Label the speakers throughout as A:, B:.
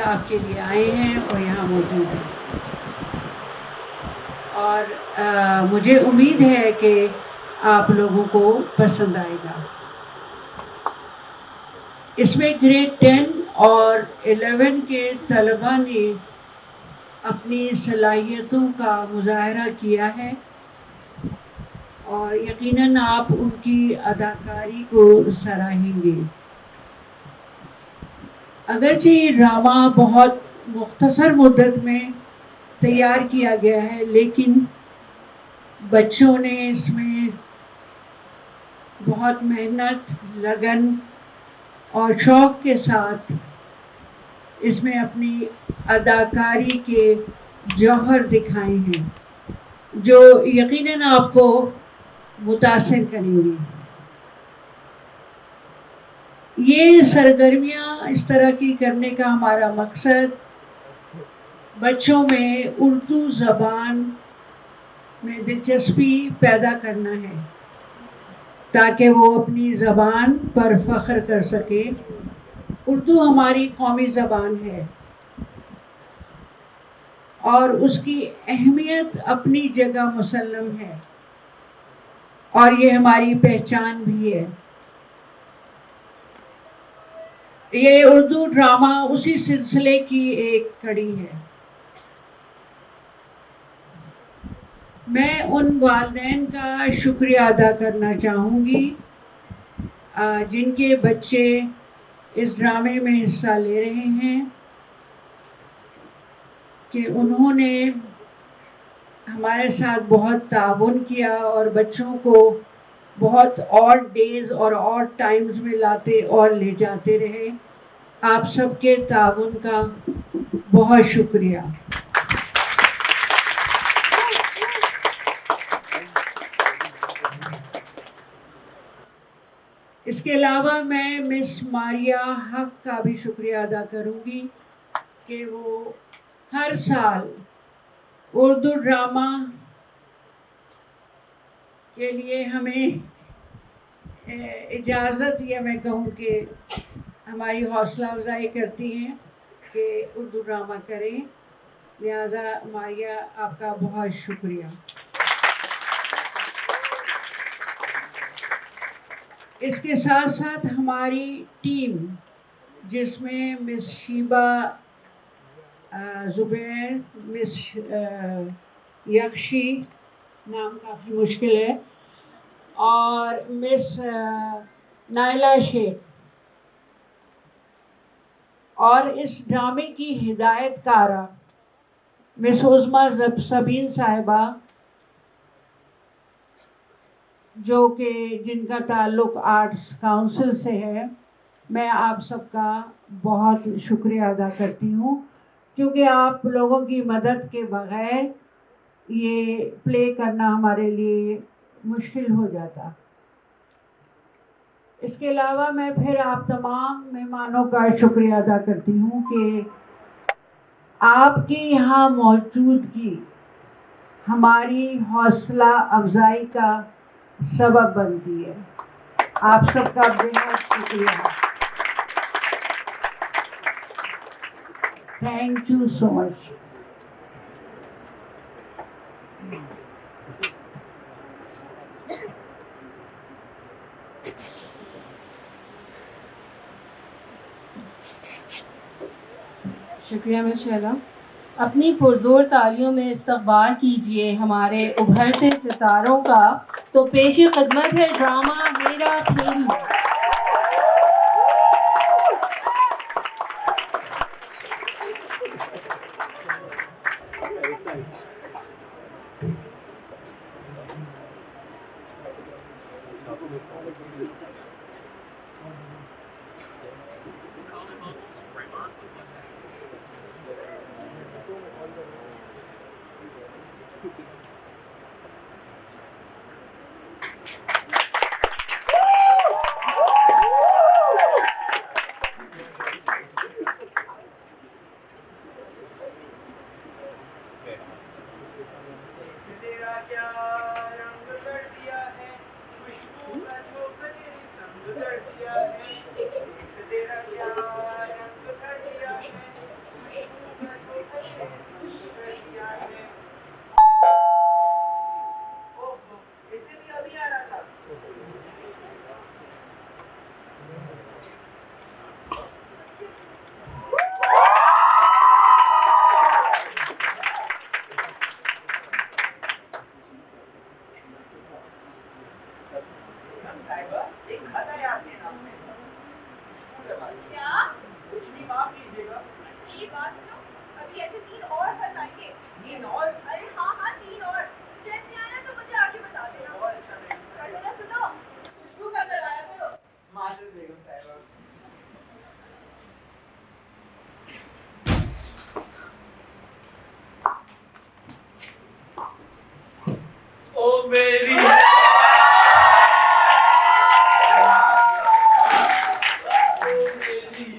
A: आपके लिए आए हैं और यहाँ मौजूद हैं। और मुझे उम्मीद है कि आप लोगों को पसंद आएगा। इसमें ग्रेड 10 और 11 के तलबा ने अपनी सलाहियतों का मुजाहरा किया है और यकीनन आप उनकी अदाकारी को सराहेंगे। अगरचे ये ड्रामा बहुत मुख्तसर मुद्दत में तैयार किया गया है, लेकिन बच्चों ने इसमें बहुत मेहनत, लगन और शौक़ के साथ इसमें अपनी अदाकारी के जौहर दिखाए हैं, जो यकीनन आपको मुतासिर करेंगी। ये सरगर्मियाँ इस तरह की करने का हमारा मकसद बच्चों में उर्दू ज़बान में दिलचस्पी पैदा करना है, ताकि वो अपनी ज़बान पर फ़ख्र कर सके। उर्दू हमारी कौमी ज़बान है और उसकी अहमियत अपनी जगह मुसल्लम है और ये हमारी पहचान भी है। ये उर्दू ड्रामा उसी सिलसिले की एक कड़ी है। मैं उन वालिदैन का शुक्रिया अदा करना चाहूँगी जिनके बच्चे इस ड्रामे में हिस्सा ले रहे हैं, कि उन्होंने हमारे साथ बहुत ताउन किया और बच्चों को बहुत ऑड डेज और ऑड टाइम्स में लाते और ले जाते रहे। आप सबके ताउन का बहुत शुक्रिया। इसके अलावा मैं मिस मारिया हक का भी शुक्रिया अदा करूँगी कि वो हर साल उर्दू ड्रामा के लिए हमें इजाज़त, या मैं कहूँ कि हमारी हौसला अफजाई करती हैं कि उर्दू ड्रामा करें। लिहाजा मारिया, आपका बहुत शुक्रिया। इसके साथ साथ हमारी टीम, जिसमें मिस शीबा ज़ुबैर, मिस यक्षी, नाम काफ़ी मुश्किल है, और मिस नाइला शेख, और इस ड्रामे की हिदायतकारा मिस उज़मा सबीन साहिबा, जो कि जिनका ताल्लुक़ आर्ट्स काउंसिल से है। मैं आप सबका बहुत शुक्रिया अदा करती हूँ, क्योंकि आप लोगों की मदद के बग़ैर ये प्ले करना हमारे लिए मुश्किल हो जाता। इसके अलावा मैं फिर आप तमाम मेहमानों का शुक्रिया अदा करती हूँ कि आपकी यहाँ मौजूदगी हमारी हौसला अफजाई का सबब बनती है। आप सबका बेहद शुक्रिया। Thank you so much.
B: शुक्रिया मिस शैला। अपनी पुरजोर तालियों में इस्तकबाल कीजिए हमारे उभरते सितारों का। तो पेश खिदमत है ड्रामा हेरा फेरी।
C: एक खत है आपके नाम में।
D: क्या?
C: कुछ नहीं, माफ कीजिएगा।
D: अच्छा ये बात सुनो, अभी ऐसे 3 और खत आएंगे।
C: 3 और?
D: अरे हाँ 3 और। जैसे आया तो मुझे आके बता देना।
C: बहुत अच्छा बेगम
D: कर
C: साहिबा।
D: देना। सुनो, खुशबू का करवाया करो।
C: माजूद बेगम साहिबा।
E: ओ मेरी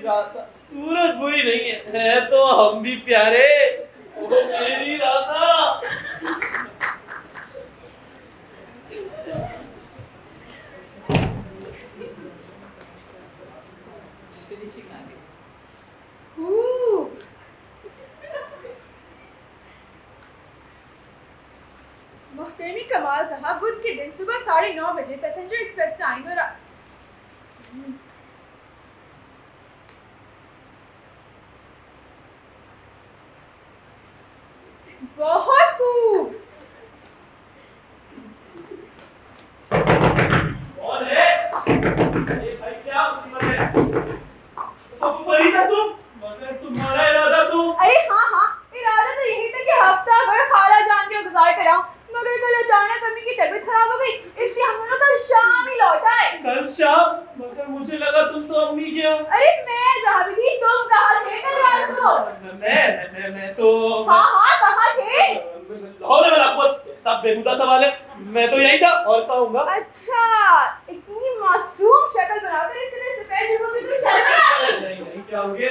E: राधा, सूरत बुरी नहीं है तो हम भी प्यारे। ओ मेरी राधा।
D: मुहतरमी कमाल साहब, बुध के दिन सुबह 9:30 बजे पैसेंजर एक्सप्रेस टाइम और बहुत खूब।
E: कौन है? अरे भाई क्या मुसीबत है? फरीदा तुम? मगर तुम्हारा इरादा तो?
D: अरे हाँ, इरादा तो यही था कि हफ्ता भर खाला जान के गुजार कर आऊं, मगर कल अचानक अम्मी की तबीयत खराब हो गई, इसलिए हम दोनों कल शाम ही लौट आए।
E: कल शाम? मगर मुझे लगा तुम तो अम्मी गया।
D: अरे मैं जहाँ भी थी, तुम कहाँ थे कल रात को?
E: मैं तो
D: हाँ कहाँ थे?
E: लाहौर में आपको सब बेहुदा सवाल है। मैं तो यही था और कहूँगा।
D: अच्छा, इतनी मासूम शक्ल बनाकर इसके लिए सफेद हो गई, तो शर्म नहीं आती?
E: नहीं चाहोगे?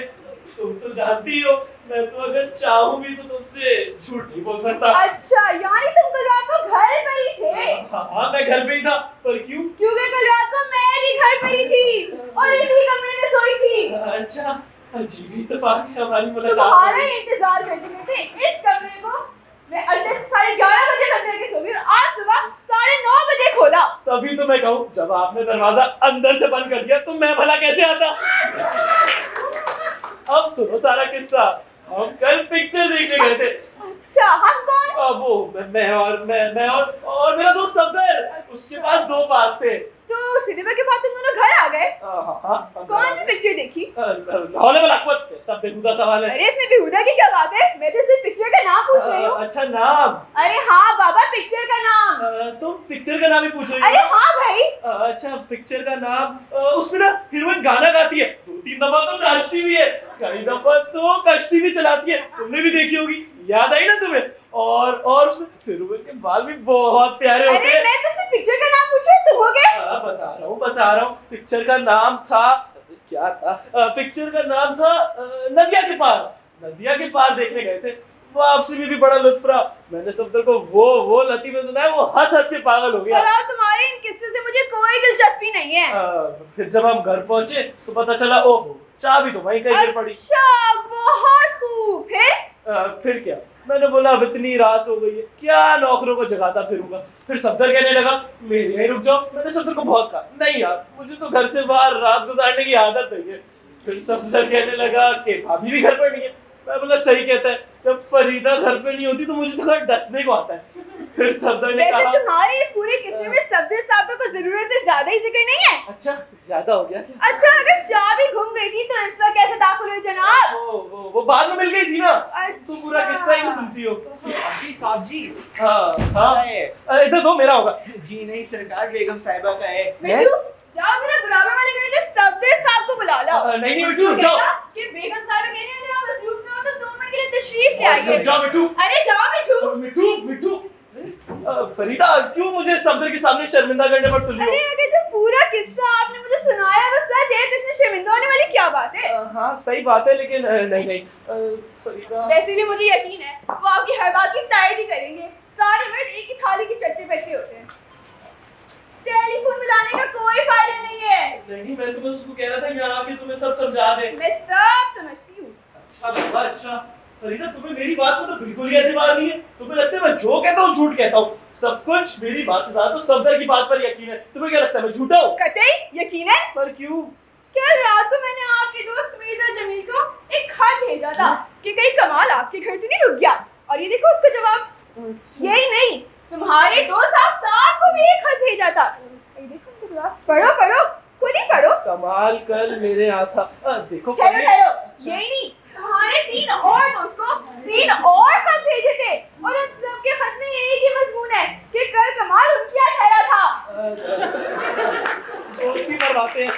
E: तुम तो जानती हो मैं तो अगर चाहूँ भी तो तुमसे झूठ नहीं बोल सकता।
D: अच्छा, यानी तुम कल रात को घर पर ही थे?
E: हाँ मैं घर पे ही था, पर क्यों?
D: क्योंकि कल रात को मैं भी घर पर ही थी और इसी कमरे में सोई थी।
E: अच्छा, अजीब ही इत्तेफाक है हमारी मुलाकात।
D: तुम्हारा ही इंतजार करते करते इस कमरे को मैं अंदर से 11:30 बजे बंद करके सो गई और आज सुबह 9:30 बजे खोला।
E: तभी तो मैं कहूँ, जब आपने दरवाजा अंदर से बंद कर दिया तो मैं भला कैसे आता? अब सुनो सारा किस्सा। हम कल पिक्चर देखने गए थे।
D: अच्छा, हम कौन?
E: वो मैं और मेरा दोस्त सफदर। उसके पास 2 पास थे।
D: तो सिनेमा के बाद तुम दोनों घर आ गए?
E: हाँ।
D: कौन सी पिक्चर देखी?
E: लाहौर में लाखवत, सब बेहुदा सवाल है।
D: अरे इसमें बेहुदा की क्या बात है? मैं तो सिर्फ पिक्चर का नाम पूछ रही हूँ।
E: अच्छा नाम?
D: अरे हाँ बाबा, पिक्चर का नाम।
E: तुम पिक्चर का नाम ही पूछ रही हो?
D: अरे हाँ भाई।
E: अच्छा पिक्चर का नाम, उसमें ना हीरोइन गाना गाती है, 2-3 दफा तो नाचती भी है, कई दफा तो कश्ती भी चलाती है। तुमने भी देखी होगी, याद आई ना तुम्हें? और उसमें हीरोइन के बाल भी बहुत प्यारे होते हैं।
D: अरे मैं तुमसे पिक्चर का नाम पूछा, तुम हो गए?
E: बता रहा हूँ। पिक्चर का नाम था, क्या था? पिक्चर का नाम था नदिया के पार। नदिया के पार देखने गए थे। वापसी में भी बड़ा लुत्फ रहा। मैंने सफदर को वो लतीफे सुनाए, वो हंस हंस के पागल हो गया।
D: पर तुम्हारे इन किस्से से मुझे कोई दिलचस्पी नहीं है।
E: फिर जब हम घर पहुंचे तो पता चला ओहो, चाबी तो वहीं कहीं गिर पड़ी।
D: अच्छा, बहुत खूब।
E: फिर क्या? मैंने बोला अब इतनी रात हो गई है, क्या नौकरों को जगाता फिरूंगा। फिर सफदर कहने लगा मेरे यहीं रुक जाओ। मैंने सफदर को बहुत कहा नहीं यार, मुझे तो घर से बाहर रात गुजारने की आदत नहीं है। फिर सफदर कहने लगा कि भाभी भी घर पर नहीं है। मैं बोला सही कहता है, जब फरीदा घर पे नहीं होती तो मुझे तो घर डसने को आता है। फिर सफदर ने कहा
D: तुम्हारे इस पूरे किस्से में सफदर साहब का कुछ जरूरत से ज्यादा ही जिक्र नहीं है।
E: अच्छा ज्यादा हो गया क्या?
D: अच्छा, अगर चाबी घूम गई थी तो इस वक्त कैसे दाखिल हुई जनाब?
E: वो बाद में मिल गई थी ना।
D: अच्छा।
E: तुम पूरा किस्सा ही नहीं सुनती हो।
C: साहब जी।
E: हाँ इधर दो, मेरा होगा।
C: जी नहीं सरकार, बेगम साहिबा का है।
D: मिट्टू, जाओ जरा बराबर वाले गली से सफदर साहब को बुला लो।
E: नहीं मिट्टू जाओ।
D: कि बेगम साहब कह रही है अगर आप मसरूफ ना हो तो 2 मिनट के लिए तशरीफ ले आइए।
E: जाओ मिट्टू।
D: अरे जाओ
E: मिट्टू फरीदा, क्यों मुझे सफदर के सामने शर्मिंदा करने पर तुली हो?
D: अरे अगर जो पूरा किस्सा आपने मुझे सुनाया वो सच है तो इसमें शर्मिंदा होने वाली क्या बात है?
E: हाँ सही बात है, लेकिन नहीं फरीदा।
D: वैसे भी मुझे यकीन है वो आपकी हर बात की तायद ही करेंगे। सारे मर्द एक ही थाली के चट्टे बैठे होते हैं। टेलीफोन मिलाने का कोई फायदा नहीं है।
E: नहीं, मैं तो बस उसको कह रहा था यहाँ आके तुम्हें सब समझा दे।
D: मैं सब समझती हूँ।
E: अच्छा बाबा, अच्छा फरीदा, तुम्हें मेरी बात को तो बिल्कुल ही एतबार नहीं है। तुम्हें लगता है मैं जो कहता हूँ झूठ कहता हूँ। सब कुछ मेरी बात से ज्यादा तो सफदर की बात पर यकीन है। तुम्हें क्या लगता है मैं झूठा हूँ?
D: कतई यकीन है।
E: पर क्यों?
D: कल रात को मैंने आपके दोस्त मीर्जा जमील को एक खत भेजा था कि कहीं कमाल आपके घर तो नहीं रुक गया, और ये देखो उसका जवाब। यही नहीं, तुम्हारे दोस्त आफ्ताब को भी एक खत भेजा था। ये देखो उनका जवाब, पढ़ो।
E: कमाल कल मेरे यहाँ था। देखो
D: ठहरो
E: फनी,
D: ठहरो, यही नहीं, तुम्हारे 3 और दोस्तों 3 और खत भेजे थे और उन सबके खत में एक ही मजमून है कि कल कमाल उनकी यहाँ ठहरा था।
E: दोस्ती पर बातें हैं।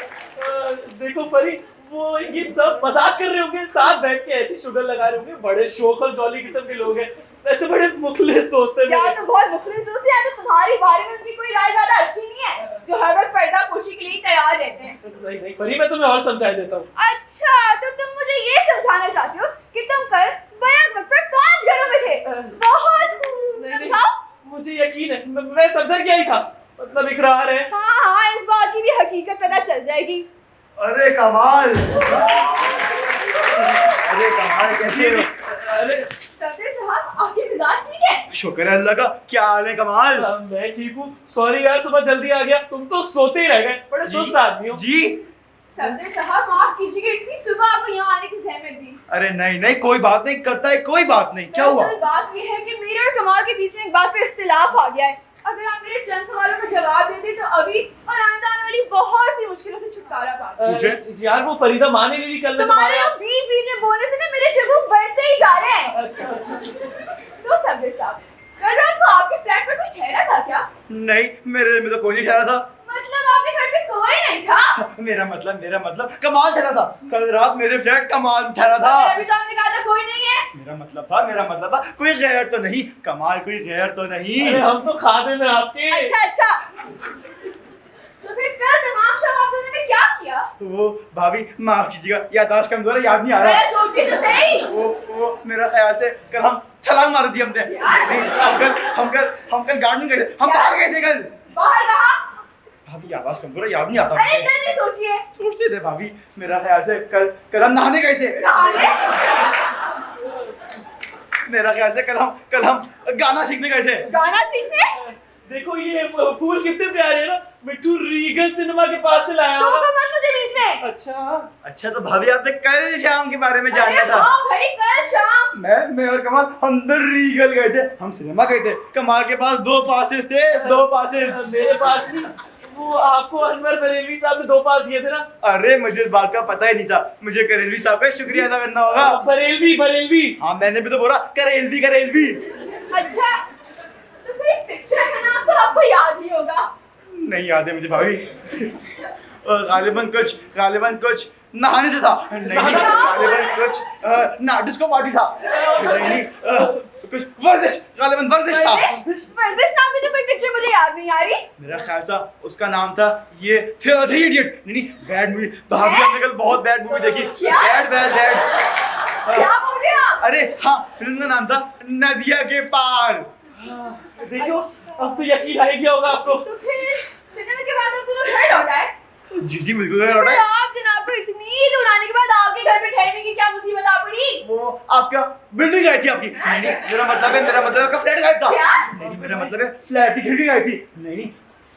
E: देखो फरी, वो ये सब मजाक कर रहे होंगे, साथ बैठ के ऐसी शुगर लगा रहे होंगे, बड़े शौक और जॉली किस्म के लोग हैं, ऐसे बड़े मुखलिस दोस्त हैं
D: या
E: मेरे।
D: तो बहुत मुखलिस दोस्त हैं, या तो तुम्हारे बारे में उनकी कोई राय ज्यादा अच्छी नहीं है, जो हर वक्त पर्दा पोशी के लिए तैयार रहते हैं।
E: नहीं नहीं फरी, मैं तुम्हें और समझा देता हूँ।
D: अच्छा, तो तुम मुझे ये समझाना चाहते हो कि तुम कल बैग वक्त पर 5 घरों में थे। बहुत खूब,
E: नहीं, नहीं,
D: समझाओ।
E: मुझे यकीन है, मैं सफदर क्या ही था, मतलब इकरार है।
D: हाँ, इस बात की भी हकीकत पता चल जाएगी।
F: अरे कमाल, अरे कमाल, कैसे हो?
E: अरे
D: सफदर साहब, आपके मिजाज ठीक है?
F: शुक्र है अल्लाह का। क्या हाल है कमाल?
E: मैं ठीक हूँ। सॉरी यार, सुबह जल्दी आ गया, तुम तो सोते ही रह गए, बड़े सुस्त आदमी हो।
F: जी,
D: सफदर साहब, माफ कीजिएगा, इतनी सुबह आपको यहाँ आने की जहमत दी।
F: अरे नहीं नहीं, कोई बात नहीं, करता है, कोई बात नहीं। क्या हुआ?
D: दरअसल बात ये है कि मेरे और कमाल के बीच में एक बात पे इख्तिलाफ आ गया है। अगर आप मेरे चंद सवालों का जवाब दे दें तो अभी और आने आने वाली बहुत सी मुश्किलों से छुटकारा पाएंगे।
E: यार वो फरीदा मान ही नहीं रही, कल मैं
D: तुम्हारे लोग बीच बीच में बोलने से ना मेरे शगुफ बढ़ते ही जा रहे हैं।
E: अच्छा अच्छा।
D: तो सफदर साहब, कल रात को आपके फ्लैट पर कोई ठहरा था क्या?
F: नहीं, मेरे में तो कोई नहीं ठहरा था।
D: मतलब आपके घर पे कोई नहीं था?
F: मेरा मतलब कमाल ठहरा था। कल रात मेरे फ्लैट कमाल ठहरा था।
D: मगर अभी तो आपने कहा था कोई नहीं है।
F: मेरा मतलब था कोई गैर तो नहीं, कमाल कोई गैर तो नहीं।
E: अरे हम तो खाते में आपके।
D: अच्छा अच्छा, तो फिर कल तमाम शाम आप दोनों ने क्या किया?
F: वो भाभी माफ कीजिएगा, याददाश्त कमजोर है, याद नहीं आ रहा।
D: मैं सोची तो सही।
F: वो मेरा ख्याल से कल हम छलांग मार दी हमने। नहीं, हम कल गार्डन गए थे, हम
D: क्या?
F: बाहर गए थे कल।
D: बाहर कहा?
F: भाभी याददाश्त कमजोर है, याद नहीं आता
D: अरे
F: मुझे।
D: जल्दी सोचिए।
F: सोचते थे भाभी, मेरा ख्याल से कल हम नहाने गए थे।
D: नहाने?
F: मेरा ख्याल से कल हम गाना सीखने गए थे।
D: गाना सीखने?
E: देखो ये फूल कितने प्यारे हैं ना, मिट्टू रीगल सिनेमा के पास से लाया
D: तो
E: हूँ।
D: मत मुझे बीच में।
E: अच्छा
F: तो भाभी आपने कल शाम के बारे में जानना
D: अरे
F: था।
D: हाँ भाई, कल शाम।
F: मैं और कमाल अंदर रीगल गए थे, हम सिनेमा गए थे। कमाल के पास 2 पासेस थे, 2 पासेस।
E: मेरे पास नहीं, वो आपको अनवर बरेलवी साहब ने 2 पास दिए थे ना।
F: अरे मुझे इस बात का पता ही नहीं था, मुझे करेलवी साहब का शुक्रिया अदा करना होगा।
E: बरेलवी।
F: हाँ, मैंने भी तो बोला करेलवी।
D: अच्छा, तो फिर पिक्चर का नाम तो आपको याद ही होगा।
F: नहीं याद है मुझे भाभी। गालिबन कुछ नहाने से था। नहीं, गालिबन कुछ ना डिस्को पार्टी था। नहीं, कुछ गालिबन वर्जिश था।
D: वर्जिश नाम की तो कोई पिक्चर मुझे याद नहीं आ रही।
F: मेरा ख्याल था उसका नाम था ये थ्री इडियट। नहीं, बैड मूवी। भाभी हमने कल बहुत बैड मूवी देखी।
D: क्या?
F: बैड।
D: क्या बोल रहे हो आप?
F: अरे हाँ, फिल्म का नाम था नदिया के पार।
E: देखो अब तो यकीन आ गया होगा आपको।
D: तो फिर सिनेमा के बाद आप दोनों घर लौट आए?
F: जी बिल्कुल
D: फिर
F: लौटा है।
D: आप जनाब को इतनी दूर आने के बाद आपके घर पे ठहरने की क्या मुसीबत आ पड़ी?
F: वो आपका बिल्डिंग गई थी आपकी। नहीं, मेरा मतलब आपका फ्लैट गायब था।
D: क्या?
F: नहीं, मेरा मतलब है फ्लैट की खिड़की गायब थी। नहीं,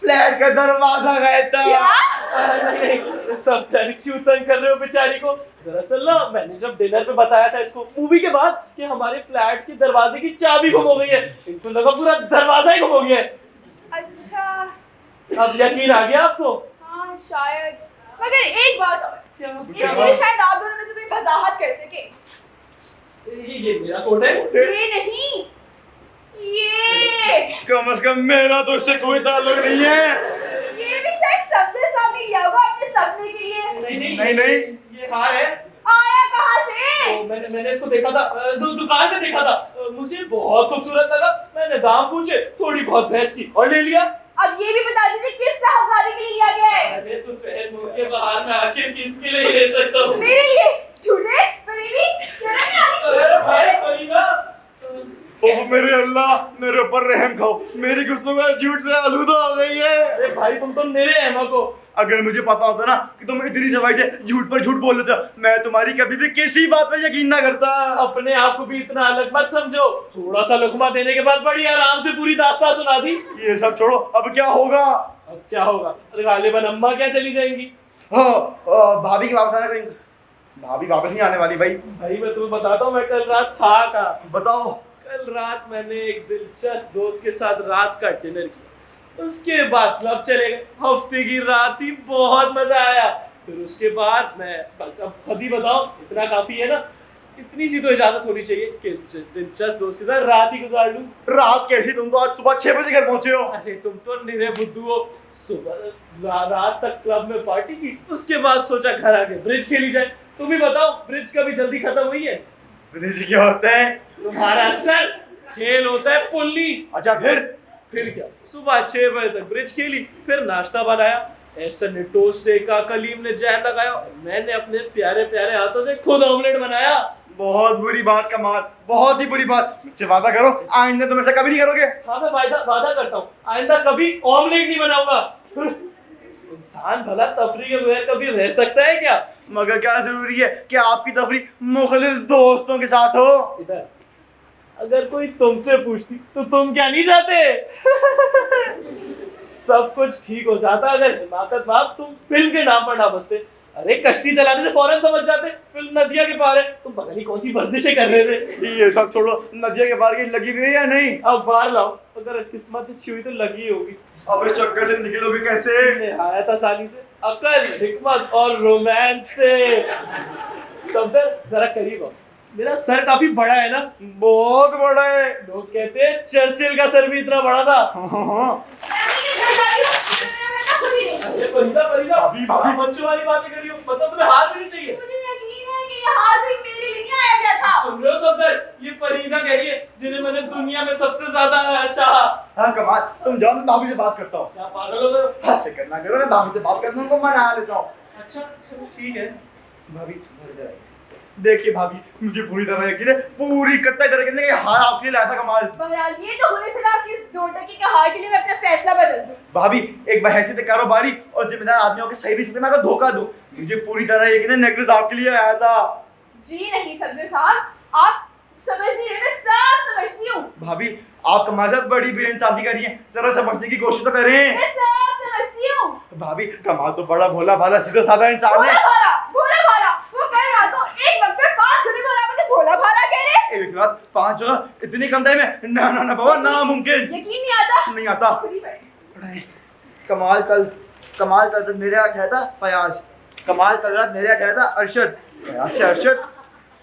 F: फ्लैट का दरवाजा गायब था।
D: क्या?
E: नहीं, सब क्यों तंग कर रहे हो बेचारी को। दरअसल ना, मैंने जब डिनर पे बताया था इसको मूवी के बाद कि हमारे फ्लैट के दरवाजे की चाबी गुम हो गई है, इनको लगा पूरा दरवाजा ही गुम हो गया है।
D: अच्छा,
E: अब यकीन आ गया आपको?
D: हाँ शायद, मगर एक बात और,
E: क्या
D: इसलिए शायद आप दोनों में से कोई वजाहत कर सके।
E: ये मेरा कोट है।
D: ये नहीं, ये
F: कम से कम मेरा तो इससे कोई ताल्लुक नहीं है।
D: ये भी शायद सफदर साहब ने लिया होगा अपने सपने के लिए।
E: नहीं, ये हार है।
D: आया कहाँ से?
E: तो मैंने इसको देखा था, दुकान में देखा था, मुझे बहुत खूबसूरत लगा, मैंने दाम पूछे, थोड़ी बहुत बहस की और ले लिया।
D: अब ये भी बता दीजिए किस साहबजादे के लिए लिया गया है?
E: अरे सुफेद मुंह के बाहर में आखिर किसके लिए ले सकता हूँ?
D: मेरे लिए। झूठे, फरेबी, शर्म नहीं आती?
E: अरे भाई फरीदा,
F: ओह मेरे अल्लाह, मेरे ऊपर रहम खाओ, मेरी गुफ्तगू झूठ से आलूदा हो गई है।
E: अरे भाई तुम तो मेरे अहमक हो।
F: अगर मुझे पता होता ना कि तुम इतनी सफाई से झूठ पर झूठ बोल लेते, मैं तुम्हारी कभी भी किसी बात पर यकीन ना करता।
E: अपने आप को भी इतना अलग मत समझो, थोड़ा सा लुकमा देने के बाद बड़ी आराम से पूरी दास्तान सुना दी।
F: ये सब छोड़ो, अब क्या होगा?
E: अब क्या होगा? गालिबन अम्मा क्या चली जाएंगी।
F: भाभी की वापस आने कहीं? भाभी वापस नहीं आने वाली भाई।
E: भाई मैं तुम्हें बताता हूँ, मैं कल रात था कहाँ।
F: बताओ।
E: कल रात मैंने एक दिलचस्प दोस्त के साथ रात का डिनर किया, उसके बाद क्लब चले गए। हफ्ते की रात थी, बहुत मजा आया। फिर उसके बाद मैं बस अब खुद ही बताओ, इतना काफी है ना? इतनी सी तो इजाजत होनी चाहिए कि दिलचस्प दोस्त के साथ रात ही गुजार लूं।
F: रात कैसी? तुम तो आज सुबह 6 बजे घर पहुंचे हो।
E: अरे तुम तो निरे बुद्धू हो। सुबह रात तक क्लब में पार्टी की, उसके बाद सोचा घर आके ब्रिज खेली जाए। तुम ही बताओ, ब्रिज कभी जल्दी खत्म हुई है?
F: ब्रिज क्या होता है?
E: तुम्हारा सर खेल होता है पुल्ली।
F: अच्छा
E: फिर क्या, सुबह 6 बजे तक ब्रिज खेली, फिर नाश्ता बनाया, ऐसा ने टोस्ट सेका, कलीम ने जैम लगाया, मैंने अपने प्यारे प्यारे हाथों से खुद ऑमलेट बनाया।
F: बहुत बुरी बात कमाल, बहुत ही बुरी बात। मुझसे वादा करो आइंदा तुम ऐसा कभी नहीं करोगे।
E: हाँ मैं वादा करता हूँ, आइंदा कभी ऑमलेट नहीं बनाऊंगा। इंसान भला तफरी के बगैर कभी रह सकता है क्या?
F: मगर क्या जरूरी है कि आपकी तफरी मुखलिस दोस्तों के साथ हो?
E: इधर अगर कोई तुमसे पूछती तो तुम क्या नहीं जाते? सब कुछ ठीक हो जाता अगर हिमाकत बाप तुम फिल्म के नाम पर ना बसते। अरे कश्ती चलाने से फौरन समझ जाते फिल्म नदिया के पार है। तुम पता नहीं कौन सी वर्जिशें कर रहे थे।
F: ये सब छोड़ो, नदिया के पार की लगी हुई है या नहीं?
E: अब बाहर लाओ, अगर किस्मत अच्छी हुई तो लगी होगी।
F: अब इस चक्कर से निकलोगे कैसे?
E: निहायत आसानी से, अकल, हिकमत और रोमांस से। सफदर जरा करीब आओ, मेरा सर काफी बड़ा है ना?
F: बहुत बड़ा है।
E: लोग कहते हैं चर्चिल का सर भी इतना बड़ा था।
F: हाँ।
E: अरे फरीदा
F: भाभी।
E: बच्चों वाली बातें कर रही हो, मतलब तुम्हें हार भी नहीं चाहिए?
D: मुझे यकीन है कि ये हाथ भी मेरे लिए नहीं आया गया था।
E: सुन रहे हो सफदर, ये फरीदा कह रही है जिन्हें मैंने दुनिया में सबसे ज्यादा चाहा।
F: हाँ कमाल, तुम जाओ मैं भाभी से बात करता हूँ।
E: क्या पागल हो गए हो?
F: हाँ से करना करो, मैं भाभी से बात करता हूँ, उनको मना लेता हूँ।
E: अच्छा चलो ठीक है।
F: भाभी इधर आइए। देखिए भाभी, मुझे पूरी तरह यकीन है, पूरी कत्ता तरह के लिए हार आपके लिए लाया था कमाल।
D: बहरहाल ये तो होने से ना कि इस नोटंकी के हार के लिए मैं अपना फैसला बदल दूं।
F: भाभी एक बहैसियत कारोबारी और जिम्मेदार आदमियों के सही रिश्ते में अगर धोखा दूं, मुझे पूरी तरह यकीन है नेकलेस आपके लिए आया था।
D: जी नहीं सफदर साहब, आप समझ नहीं रहे, मैं सब समझती हूँ।
F: भाभी आप कमाल से बड़ी बेइंसाफी कर रही हैं, जरा समझने की कोशिश तो करें।
D: मैं सब समझती हूँ।
F: भाभी कमाल तो बड़ा भोला भाला सीधा साधा इंसान
D: भोला
F: है।
D: भाला, भोला भाला, वो कल रात को एक वक्त में 5 सुनी बोला, मुझे भोला भाला कह रहे।
F: एक रात 5 जगह इतनी कम टाइम में? ना बाबा नामुमकिन।
D: यकीन नहीं आता?
F: नहीं आता।
D: खुद ही बैठ।
F: कमाल कल मेरे यहाँ ठहरा था फयाज, कमाल कल रात मेरे यहाँ ठहरा था अरशद, फयाज से अरशद,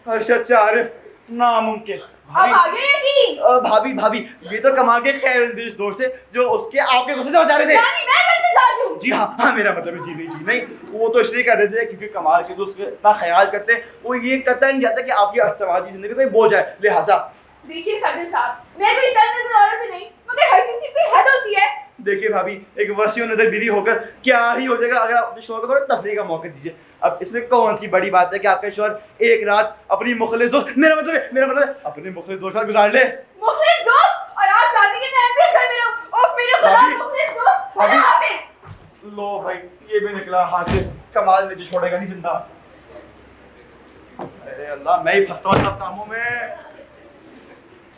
F: अरशद से आरिफ, नामुमकिन।
D: अब आ गया यकीन।
F: भाभी ये तो कमाल के खैर दोस्त थे जो उसके आपके गुस्से से बचा रहे थे।
D: यानी मैं बदमिजाज हूँ।
F: जी हाँ मेरा मतलब है जी नहीं, वो तो इसलिए कर रहे थे क्योंकि कमाल के दोस्त इतना ख्याल करते हैं, वो ये करता नहीं चाहता कि आपकी अस्तवादी जिंदगी कोई बोझ आए, लिहाजा।
D: देखिए सफदर साहब, मैं कोई तंग नजर औरत नहीं, मगर हर चीज की कोई हद होती है।
F: देखिए भाभी, एक वसी नजर बिरी होकर क्या ही हो जाएगा अगर आप अपने शोहर को थोड़ा तफरीह का मौका दीजिए। अब इसमें कौन सी बड़ी बात है कि आपका शोहर एक रात अपनी मुखलिस दोस्त, मेरा मतलब अपने मुखलिस दोस्त के साथ गुजार ले।
D: मुखलिस दोस्त? और आप चाहते कि मैं एमपीएस घर में रहूं? और मेरे खुदा
F: भाभी,
D: मुखलिस दोस्त,
F: भाभी।
D: खुदा हाफिज।
F: लो भाई ये भी निकला हाथ से, कमाल मुझे छोड़ेगा नहीं जिंदा। अरे अल्लाह, मैं ही फंसता हूँ सब कामों में।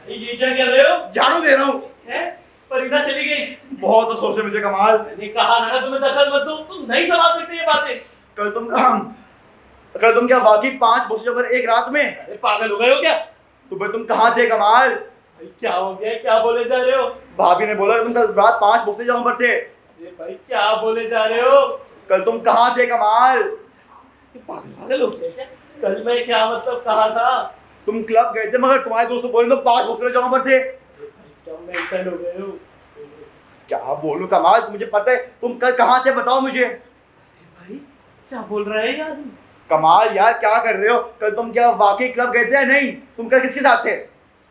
E: ये क्या कर रहे हो?
F: झाड़ू दे रहा हूँ।
E: हैं? फरीदा चली गई।
F: बहुत अफसोस है मुझे कमाल।
E: मैंने कहा था ना तुम्हें दखल मत दो, तुम नहीं संभाल सकते ये बातें।
F: कल तुम क्या वाकई 5 बोझों पर एक रात में?
E: अरे पागल हो गए हो क्या?
F: तो भाई तुम कहाँ थे कमाल?
E: भाई क्या हो गया, क्या बोले जा रहे हो?
F: भाभी ने बोला तुम कल रात 5 बोझे जहाँ पर थे।
E: अरे भाई क्या बोले जा रहे हो?
F: कल तुम कहाँ थे कमाल?
E: ये पागल हो गए क्या? कल मैं क्या मतलब कहा था?
F: तुम क्लब गए थे मगर तुम्हारे दोस्त बोले तुम 5 बोझे जहाँ पर थे।
E: क्या मेंटल हो गए हो?
F: क्या बोलूं कमाल, मुझे पता है तुम कल कहाँ थे, बताओ मुझे।
E: भाई क्या बोल रहे हैं यार?
F: कमाल यार क्या कर रहे हो? कल तुम क्या वाकई क्लब गए थे या नहीं? तुम कल किसके साथ थे?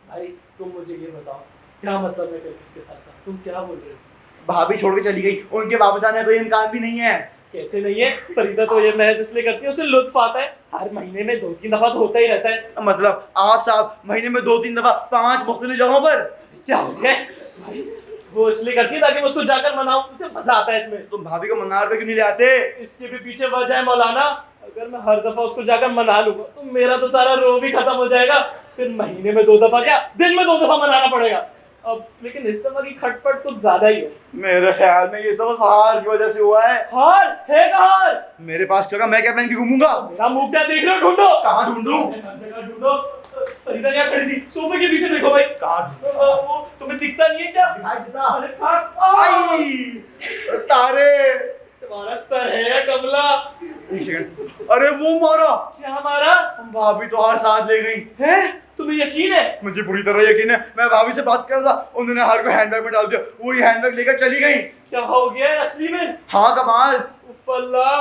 E: भाई तुम मुझे ये बताओ, क्या मतलब मैं कल किसके साथ था? तुम क्या बोल रहे हो?
F: भाभी छोड़ के चली गई, उनके वापस आने का कोई इम्कान भी नहीं है।
E: कैसे नहीं है? फरीदा तो ये महज इसलिए करती है, उसे लुत्फ आता है। हर महीने में 2-3 दफा तो होता ही रहता है।
F: मतलब आप साहब महीने में 2-3 दफा 5 मुख्तलिफ जगहों पर?
E: क्या हो गया भाई? वो इसलिए करती है ताकि मैं उसको जाकर मनाऊं, उसे मजा आता है इसमें।
F: तुम भाभी को मना रहे क्यों नहीं ले आते?
E: इसके भी पीछे वजह है मौलाना, अगर मैं हर दफा उसको जाकर मना लूंगा तो मेरा तो सारा रो भी खत्म हो जाएगा। फिर महीने में 2 दफा क्या, दिन में 2 दफा मनाना पड़ेगा। अब लेकिन इस दफा की खटपट कुछ ज्यादा ही है।
F: मेरे ख्याल में ये सब हार की वजह से हुआ है।
E: हार है का हार?
F: मेरे पास जगह, मैं क्या पहन के घूमूंगा?
E: मेरा मुंह क्या देख रहे हो? ढूंढो।
F: कहाँ ढूंढूं?
E: हर जगह ढूंढो। फरीदा यहाँ खड़ी थी, सोफे के पीछे देखो भाई।
F: कहाँ ढूंढूं?
E: वो तुम्हें दिखता नहीं है क्या?
F: दिखाई देता।
E: अरे भाग।
F: आई तारे।
E: तुम्हारा सर है कमला।
F: एक सेकंड, अरे वो मारा,
E: क्या हमारा
F: भाभी तो हर साथ ले गई
E: है? तुम्हें यकीन है?
F: मुझे पूरी तरह यकीन है। मैं भाभी से बात कर रहा था, उन्होंने हर को हैंडबैग में डाल दिया, वही हैंडबैग लेकर चली गई।
E: क्या हो गया है असली में?
F: हाँ कमाल।
E: उफ अल्लाह,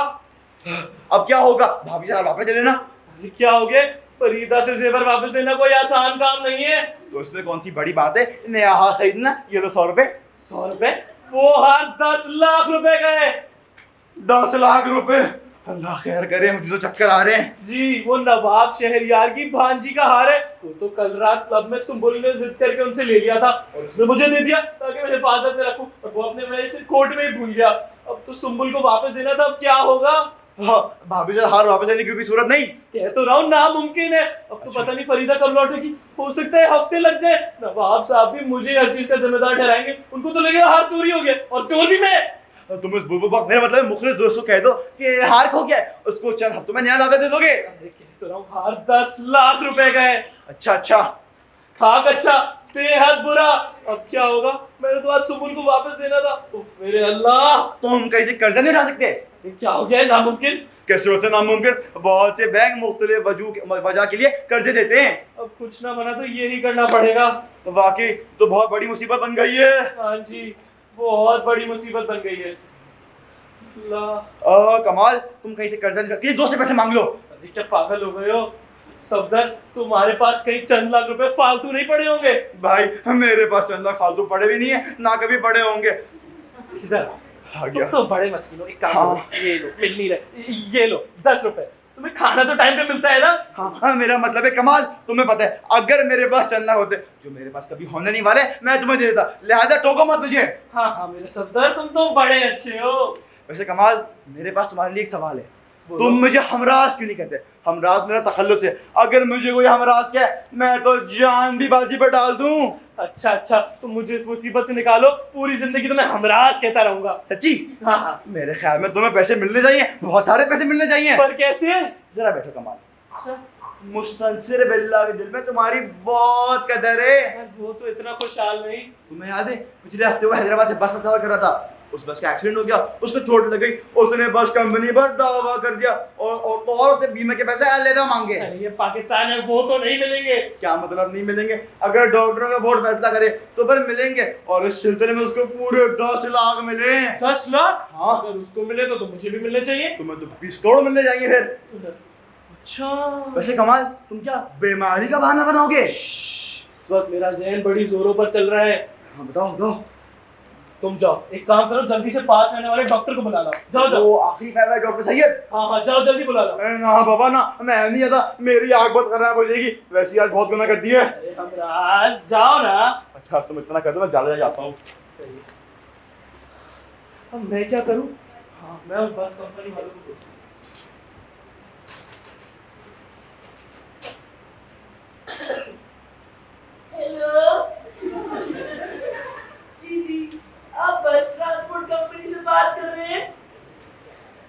F: अब क्या होगा? भाभी से वापस ले लेना।
E: अरे क्या हो गया? फरीदा से जेवर वापस लेना कोई आसान काम नहीं है।
F: तो इसमें कौन सी बड़ी बात है? नया हाथ सही ना, ये लो 100 रुपए।
E: 100 रुपए? वो हार 10 लाख रुपए का है।
F: 10 लाख रुपए? अल्लाह खैर करे, मुझे तो चक्कर आ रहे हैं।
E: जी, वो नवाब शहरयार की भांजी का हार है। वो तो कल रात क्लब में सुम्बुल ने जिद करके उनसे ले लिया था और उसने मुझे दे दिया ताकि मैं हिफाजत में रखूं, और वो अपने वजह से कोर्ट में ही भूल गया। अब तो सुम्बुल को वापस देना था, अब क्या होगा?
F: हाँ, भाभी से हार वापस लेने की कोई सूरत नहीं।
E: कह तो रहा हूँ नामुमकिन है। अब तो पता नहीं फरीदा कब लौटेगी, हो सकता है हफ्ते लग जाए। नवाब साहब भी मुझे हर चीज का जिम्मेदार ठहराएंगे, उनको तो लगेगा हार चोरी हो गया और चोर भी मैं।
F: तुम इस बुलबुल मेरा मतलब मुखलिस दोस्त को कह दो कि हार खो गया है, उसको चंद हफ्तों में नया लागत दे दोगे।
E: अरे कह तो रहा हूँ हार 10 लाख रुपए का है।
F: अच्छा अच्छा।
E: खाक अच्छा, बेहद बुरा। अब क्या होगा? मैंने तो आज सुबुल को वापस देना था। उफ मेरे अल्लाह।
F: तो हम कहीं से कर्जा नहीं उठा सकते?
E: ये क्या हो गया है? नामुमकिन?
F: कैसे वैसे नामुमकिन? बहुत से बैंक मुख्तलिफ वजह के लिए कर्जे देते हैं।
E: अब कुछ ना बना तो यही करना पड़ेगा।
F: वाकई तो बहुत बड़ी मुसीबत बन गई है।
E: हाँ जी, बहुत बड़ी मुसीबत बन गई है। अल्लाह।
F: कमाल, तुम कहीं से कर्जा नहीं, किसी दोस्त से पैसे मांग लो।
E: अरे क्या पागल हो गए हो सफदर? तुम्हारे पास कहीं चंद लाख रुपए फालतू नहीं पड़े होंगे?
F: भाई मेरे पास चंद लाख फालतू पड़े भी नहीं है, ना कभी पड़े होंगे।
E: इधर
F: आ गया।
E: तुम तो बड़े मस्किन हो। एक काम
F: हाँ।
E: करो, ये लो, मिल नहीं रहे, ये लो 10 रुपए। तुम्हें खाना तो टाइम पे मिलता है ना?
F: हाँ, मेरा मतलब है कमाल, तुम्हें पता है अगर मेरे पास चंद लाख होते, जो मेरे पास कभी होने नहीं वाले, मैं तुम्हें दे देता, लिहाजा टोको मत मुझे।
E: हाँ हाँ मेरे सफदर, तुम तो बड़े अच्छे हो।
F: वैसे कमाल, मेरे पास तुम्हारे लिए एक सवाल है।
E: बोलो।
F: तुम मुझे हमराज क्यों नहीं कहते? हमराज मेरा तखल्लुस है, अगर मुझे कोई हमराज कहे मैं तो जान भी बाजी पर डाल दूं।
E: अच्छा अच्छा, तुम मुझे इस मुसीबत से निकालो, पूरी जिंदगी तो मैं हमराज कहता रहूंगा।
F: सच्ची?
E: हाँ हाँ।
F: मेरे ख्याल में तुम्हें पैसे मिलने चाहिए, बहुत सारे पैसे मिलने चाहिए।
E: पर कैसे?
F: जरा बैठो कमाल।
E: अच्छा,
F: मुस्तनसिर बिल्लाह के दिल में तुम्हारी बहुत कदर है।
E: वो तो इतना खुशहाल नहीं।
F: तुम्हें याद है पिछले हफ्ते वो हैदराबाद से बस में सफर कर रहा था, उस बस का एक्सीडेंट हो गया, उसको चोट लग गई, उसने बस कंपनी पर दावा कर दिया और उसने बीमा के पैसे अलग मांगे।
E: अरे ये पाकिस्तान है, वो तो नहीं मिलेंगे।
F: क्या मतलब नहीं मिलेंगे? अगर डॉक्टरों का बोर्ड फैसला करे तो फिर मिलेंगे, और इस सिलसिले में उसको पूरे 10 लाख मिले।
E: 10 लाख?
F: हाँ।
E: अगर उसको मिले तो मुझे भी मिलने चाहिए।
F: तुम्हें तो 20 करोड़ मिलने जाएंगे फिर।
E: अच्छा,
F: वैसे कमाल, तुम क्या बीमारी का बहाना बनाओगे?
E: इस वक्त मेरा ज़हन बड़ी जोरों पर चल रहा है।
F: हाँ बताओ बताओ।
E: तुम जाओ, एक काम करो, जल्दी से पास रहने वाले डॉक्टर को बुला लो। जाओ जाओ।
F: वो आखिरी फैसला डॉक्टर सैयद।
E: हाँ हाँ जाओ, जल्दी बुला लो।
F: ना बाबा ना, मैं नहीं आता, मेरी आंख बहुत खराब हो जाएगी, वैसे आज बहुत गुनाह कर दी है।
E: अरे हमराज जाओ ना।
F: अच्छा तुम इतना कहते हो, मैं ज्यादा जाता हूँ।
E: सही है। अब मैं क्या करूँ? हाँ, मैं उस बस कंपनी वालों को पूछूं। हेलो जी जी, आप बस ट्रांसपोर्ट कंपनी से बात कर रहे हैं?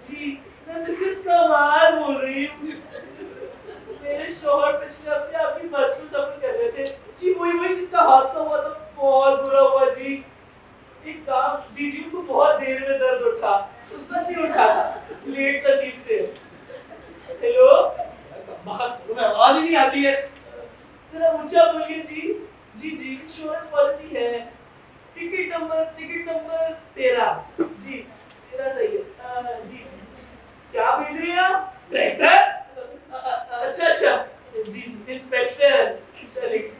E: जी, मैं मिसेस कमाल बोल रही हूँ। मेरे शौहर पिछले हफ्ते आपकी बस में सफर कर रहे थे। जी वही जिसका हादसा हुआ था, बहुत बुरा हुआ जी। एक काम जी उनको बहुत देर में दर्द उठा, उस वक्त नहीं उठा था, लेट तकलीफ से। हेलो, तुम्हें आवाज ही नहीं आती है, जरा ऊंचा बोलिए जी। जी इंश्योरेंस पॉलिसी है, टिकट नंबर 13। जी 13 सही है। जी क्या भेज रहे हैं आप? ट्रैक्टर? अच्छा जी इंस्पेक्टर, चलिए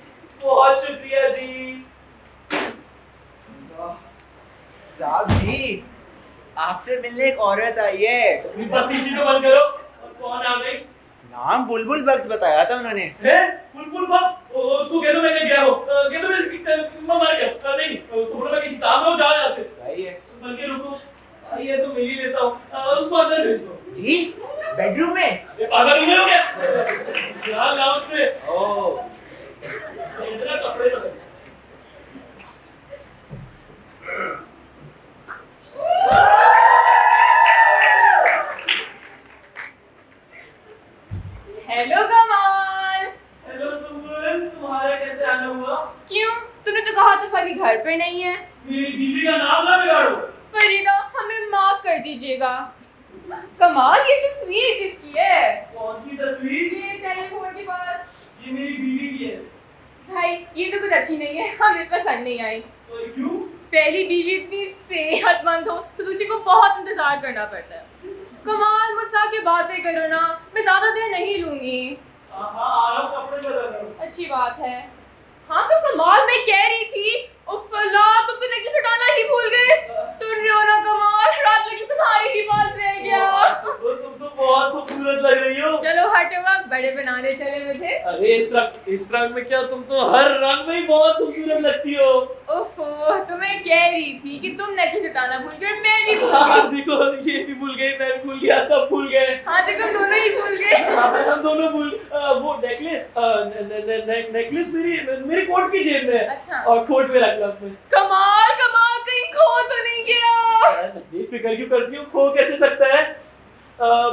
E: बहुत शुक्रिया जी।
C: साहब जी, आपसे मिलने एक औरत आई है।
E: पत्ती सी तो बंद करो। और कौन आ गई?
C: नाम बुलबुल बख्श बताया था उन्होंने।
E: है बुलबुल बक? उसको कह दो मैं गया हूँ, कह दो मैं मर गया। नहीं, उसको बोलो मैं किसी काम में हूँ, जाओ यहाँ से।
C: सही है
E: बल्कि रुको, ये तो मिल ही लेता हूँ, उसको अंदर भेज दो।
C: जी, बेडरूम में?
E: ये पागल हो गए हो क्या? यहाँ लाउंज में।
C: ओह,
E: इतना कपड़े बदल।
D: हेलो कमाल।
E: हेलो सुबुल, तुम्हारा कैसे आना हुआ?
D: क्यों, तूने तो कहा था फरी घर पे नहीं है।
E: मेरी बीवी का नाम ना बिगाड़ो।
D: फरीदा, हमें माफ कर दीजिएगा। कमाल, ये तो स्वीट तस्वीर किसकी है?
E: कौन सी तस्वीर?
D: ये टेलीफोन के पास।
E: ये मेरी बीवी की है।
D: भाई ये तो कुछ अच्छी नहीं है, हमें पसंद नहीं आई।
E: तो क्यों?
D: पहली बीवी इतनी सेहतमंद हो तो दूसरी को बहुत इंतजार करना पड़ता है। कमाल मुझसे आके बातें करो ना, मैं ज्यादा देर नहीं लूंगी।
E: हाँ आ रहा हूँ, कपड़े बदल रहा हूँ।
D: अच्छी बात है। हाँ तो कमाल, मैं कह रही थी उफ अल्लाह, तुम तो नेकलेस हटाना ही भूल गए। सुन रहे हो ना कमाल, रात लगी तुम्हारे ही पास रह गया।
E: तुम तो बहुत खूबसूरत लग रही हो।
D: चलो हटो, अब बड़े बनाने चले मुझे।
E: अरे इस रंग में क्या, तुम तो हर रंग में ही बहुत खूबसूरत लगती हो।
D: ओफो, तो मैं कह रही थी कि तुम नेकलेस हटाना भूल गए, मैं भी भूल
E: हाँ
D: गई।
E: देखो, ये भी भूल गई, मैं भी भूल गया, सब भूल गए।
D: हाँ देखो, दोनों ही भूल गए।
E: हम दोनों वो नेकलेस मेरे कोट की जेब में है।
D: अच्छा।
E: और कोट में रखा अपने।
D: कमाल कमाल, कहीं खो तो नहीं गया?
E: नहीं, फिक्र क्यों करती हो, खो कैसे सकता है।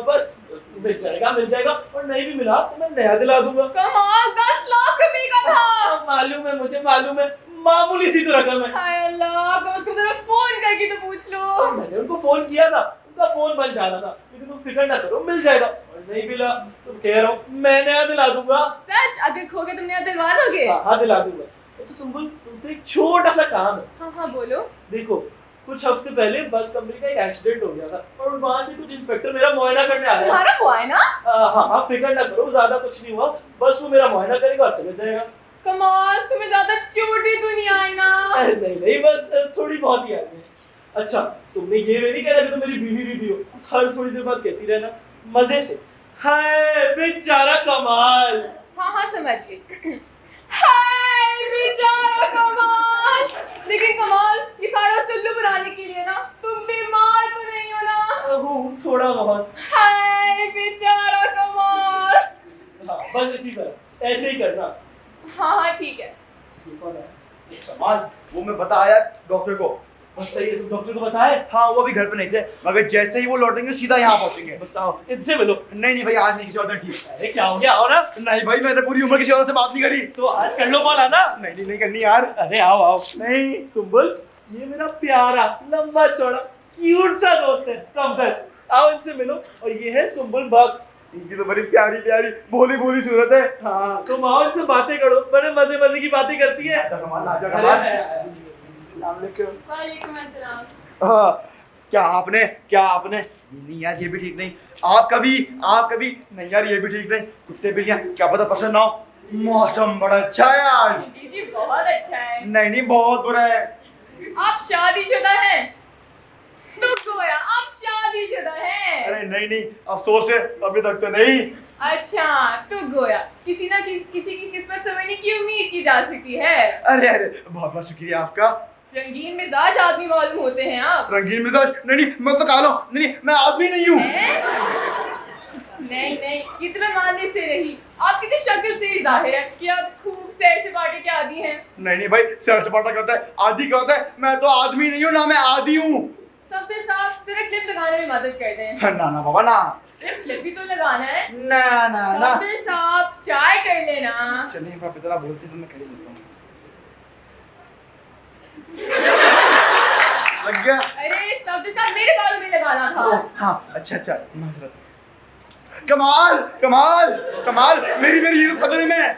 E: बस मिल जाएगा और नहीं भी मिला तो मैं नया दिला दूंगा।
D: कमाल, 10 लाख रुपए का था।
E: मालूम है, मुझे मालूम है, मामूली सी तो रकम है।
D: हाय अल्लाह, कम से कम जरा फोन करके तो पूछ लो।
E: मैंने उनको फोन किया था, उनका फोन बन जाना था, लेकिन तुम फिक्र ना करो, मिल जाएगा। और नहीं मिला तो कह रहा हूँ मैं नया दिला दूंगा।
D: सच? अगर खो गए तुम नया दिलवा दोगे?
E: हाँ दिला दूंगा। अच्छा सुम्बुल, तुमसे एक छोटा सा काम है।
D: हाँ बोलो।
E: देखो, कुछ हफ्ते पहले बस कंपनी का एक एक्सीडेंट हो गया था और वहां से कुछ इंस्पेक्टर मेरा मुआयना करने आया है।
D: तुम्हारा मुआयना?
E: हाँ फिक्र ना करो, ज्यादा कुछ नहीं हुआ, बस वो मेरा मुआयना करेगा और चले जाएगा।
D: कमाल, तुम्हें ज्यादा चोटी तो नहीं आई ना?
E: नहीं बस थोड़ी बहुत ही आई है। अच्छा तुमने ये नहीं कहना कि तुम मेरी बीवी हो, हर थोड़ी देर बाद कहती रहना मजे से, हाय बेचारा कमाल।
D: हाँ समझ गई। हाय बेचारा कमाल। लेकिन कमाल, ये सारा सुल्लू बनाने के लिए ना तुम बीमार तो नहीं हो ना?
E: हूँ थोड़ा बहुत।
D: हाय बेचारा कमाल।
E: हाँ बस इसी तरह ऐसे ही करना।
D: हाँ ठीक है।
E: ये कौन है?
F: कमाल, वो मैं बताया डॉक्टर को।
E: बस सही है, तुम डॉक्टर को बताए?
F: हाँ वो अभी घर पे नहीं थे, मगर जैसे ही वो लौटेंगे सीधा यहाँ पहुंचेंगे।
E: बस आओ, इनसे मिलो।
F: नहीं भाई, आज नहीं, किसी और दिन ठीक।
E: अरे क्या हो गया, आओ ना।
F: नहीं भाई, मैंने पूरी उम्र किसी और से बात नहीं करी।
E: तो आज कर लो कॉल, आना।
F: नहीं करनी यार।
E: अरे आओ।
F: नहीं।
E: सुम्बुल, ये मेरा प्यारा लंबा चौड़ा क्यूट सा दोस्त है सफदर, आओ इनसे मिलो। और ये है सुम्बुल भक्त,
F: इनकी तो बड़ी प्यारी प्यारी भोली सूरत है।
E: हाँ तुम आओ, इनसे बातें करो, बड़े मजे की बातें करती है।
F: आजा कमाल, आजा
E: अरे,
F: कमाल।
E: अरे,
D: वालेकुम अस्सलाम।
F: हाँ, क्या आपने नहीं यार, ये भी ठीक नहीं। आप कभी नहीं यार, ये भी ठीक नहीं। कुत्ते बिल्लियां क्या पता पसंद ना हो। मौसम बड़ा अच्छा है आज।
D: जी बहुत अच्छा है।
F: नहीं बहुत बुरा है।
D: आप शादीशुदा हैं? तो गोया आप शादीशुदा हैं?
F: अरे नहीं, अफसोस है, अभी तक तो नहीं।
D: अच्छा, तो गोया किसी की किस्मत समझने की उम्मीद की जा सकती है।
F: अरे बहुत बहुत शुक्रिया आपका।
D: रंगीन मिजाज आदमी मालूम होते हैं आप।
F: रंगीन मिजाज? नहीं मैं तो काला हूँ। नहीं मैं आदमी नहीं हूँ।
D: नहीं, इतना मानने से नहीं, आपकी तो शक्ल से ही जाहिर है कि आप खूब सैर सपाटे के आदी हैं।
F: नहीं भाई, सैर सपाटा क्या होता है, आदि क्या होता है? मैं तो आदमी नहीं हूँ ना, मैं आदि हूँ।
D: सबसे साफ सिर्फ क्लिप लगाने में मदद करते हैं।
F: ना बाबा ना।
D: सिर्फ क्लिप ही तो लगाना है।
F: ना
D: सबसे साफ चाय कर लेना।
F: चलिए, मैं इतना बोलती तो मैं कर ही लेता हूँ। लग गया?
D: अरे सबसे साफ मेरे बालों में लगाना था।
F: हाँ अच्छा माजरत। कमाल, मेरी इज्जत खतरे में।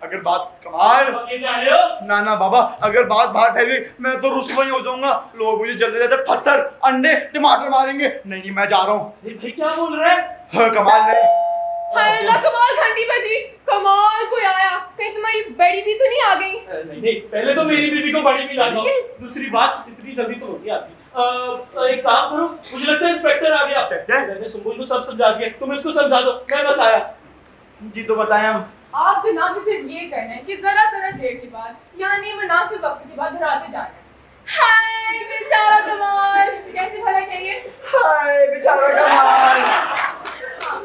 F: अगर बात कमाल
E: ये जा रहे हो?
F: ना बाबा, अगर बात बाहर फैल गई मैं तो रुस्वा ही हो जाऊंगा। लोग मुझे जल्दी पत्थर, अंडे, टमाटर मारेंगे। नहीं मैं जा रहा हूँ।
E: भाई क्या बोल रहे हैं?
F: हाँ, कमाल नहीं।
D: हाय अल्लाह, कमाल घंटी बजी। कमाल कोई आया, कहीं तुम्हारी बड़ी भी तो नहीं आ गई?
E: नहीं, पहले तो मेरी बीवी को बड़ी भी लाता हूँ। दूसरी बात, इतनी जल्दी तो नहीं आती। एक काम करो, मुझे लगता है इंस्पेक्टर आ गया। मैंने सुम्बुल को सब समझा दिया, तुम इसको समझा दो, मैं बस आया।
F: जी तो बताएं हम।
D: आप जनाब से सिर्फ ये करना है कि जरा देर के बाद, यानी मुनासिब वक्त के बाद दोहराते जाना है। हाय बेचारा कमाल, कैसे भला कहिए?
F: हाय बेचारा कमाल।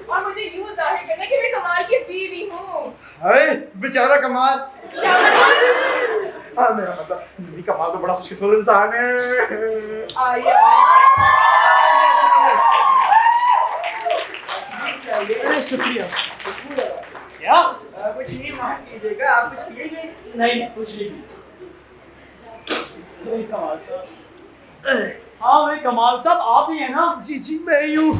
D: और मुझे यूं जाहिर करना है कि मैं कमाल की बीवी हूँ।
F: हाय बेचारा कमाल।
D: क्या मतलब?
F: मेरा मतलब बीवी कमाल तो बड़ा खुशकिस्मत इंसान है।
E: अरे शुक्रिया। क्या?
C: कुछ नहीं, माफ कीजिएगा, आप कुछ पिएंगे?
E: नहीं कुछ नहीं। कमाल साहब। हाँ भाई कमाल साहब, आप ही है ना?
F: जी मैं ही हूँ।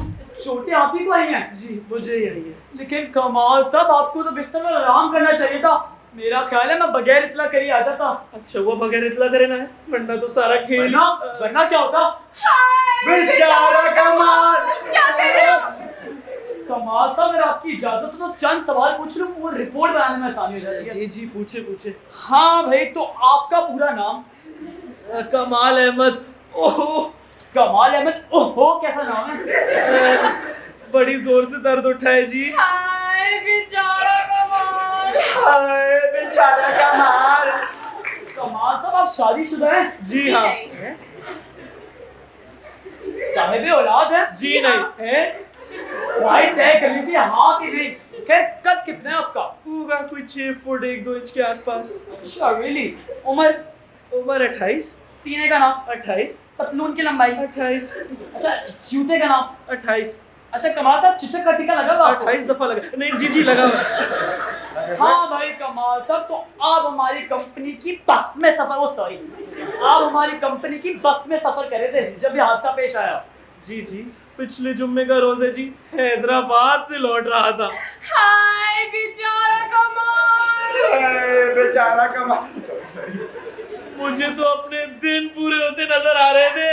G: चोटें आप ही को आई हैं?
E: जी मुझे यही है।
G: लेकिन कमाल साहब, आपको तो बिस्तर में आराम करना चाहिए था। मेरा ख्याल है मैं बगैर इतला करे आ जाता।
E: अच्छा वो बगैर इतला करे ना है, वरना तो सारा खेल
G: वरना क्या होता?
F: बेचारा कमाल।
D: क्या कर रहे हो?
G: कमाल साहब, अगर आपकी इजाजत हो तो चंद सवाल पूछ लूं, वो रिपोर्ट बनाने में आसानी हो जाती है।
E: जी जी पूछे पूछे।
G: हाँ भाई, तो आपका पूरा नाम?
E: कमाल अहमद। ओहो
G: कमाल अहमद। ओहो, कैसा नाम है?
E: बड़ी जोर से दर्द उठा है जी।
D: हाय बेचारा कमाल।
F: हाय बेचारा कमाल।
G: कमाल साहब, आप शादीशुदा हैं?
E: जी हाँ।
D: नहीं।
G: साहिब औलाद है?
E: जी नहीं है।
G: भाई तय कर लीजिए हाँ कि नहीं। खैर, कद कितना है आपका?
E: होगा कोई 6 फुट 1-2 इंच के आसपास।
G: अच्छा रियली? उम्र?
E: उम्र 28।
G: सीने का नाम?
E: 28।
G: पतलून की लंबाई?
E: 28।
G: अच्छा, जूते का नाम?
E: 28।
G: अच्छा कमाल साहब, चिचक का टीका लगा हुआ आपको?
E: 28 दफा लगा। नहीं जी जी लगा हुआ।
G: हाँ भाई कमाल साहब, तो आप हमारी कंपनी की बस में सफर, ओ सॉरी, आप हमारी कंपनी की बस में सफर कर रहे थे जब ये हादसा पेश आया।
E: जी जी पिछले जुम्मे का रोज है जी, हैदराबाद से लौट रहा था।
D: हाय बेचारा कमाल।
F: हाय बेचारा कमाल। सॉरी।
E: मुझे तो अपने दिन पूरे होते नजर आ रहे थे।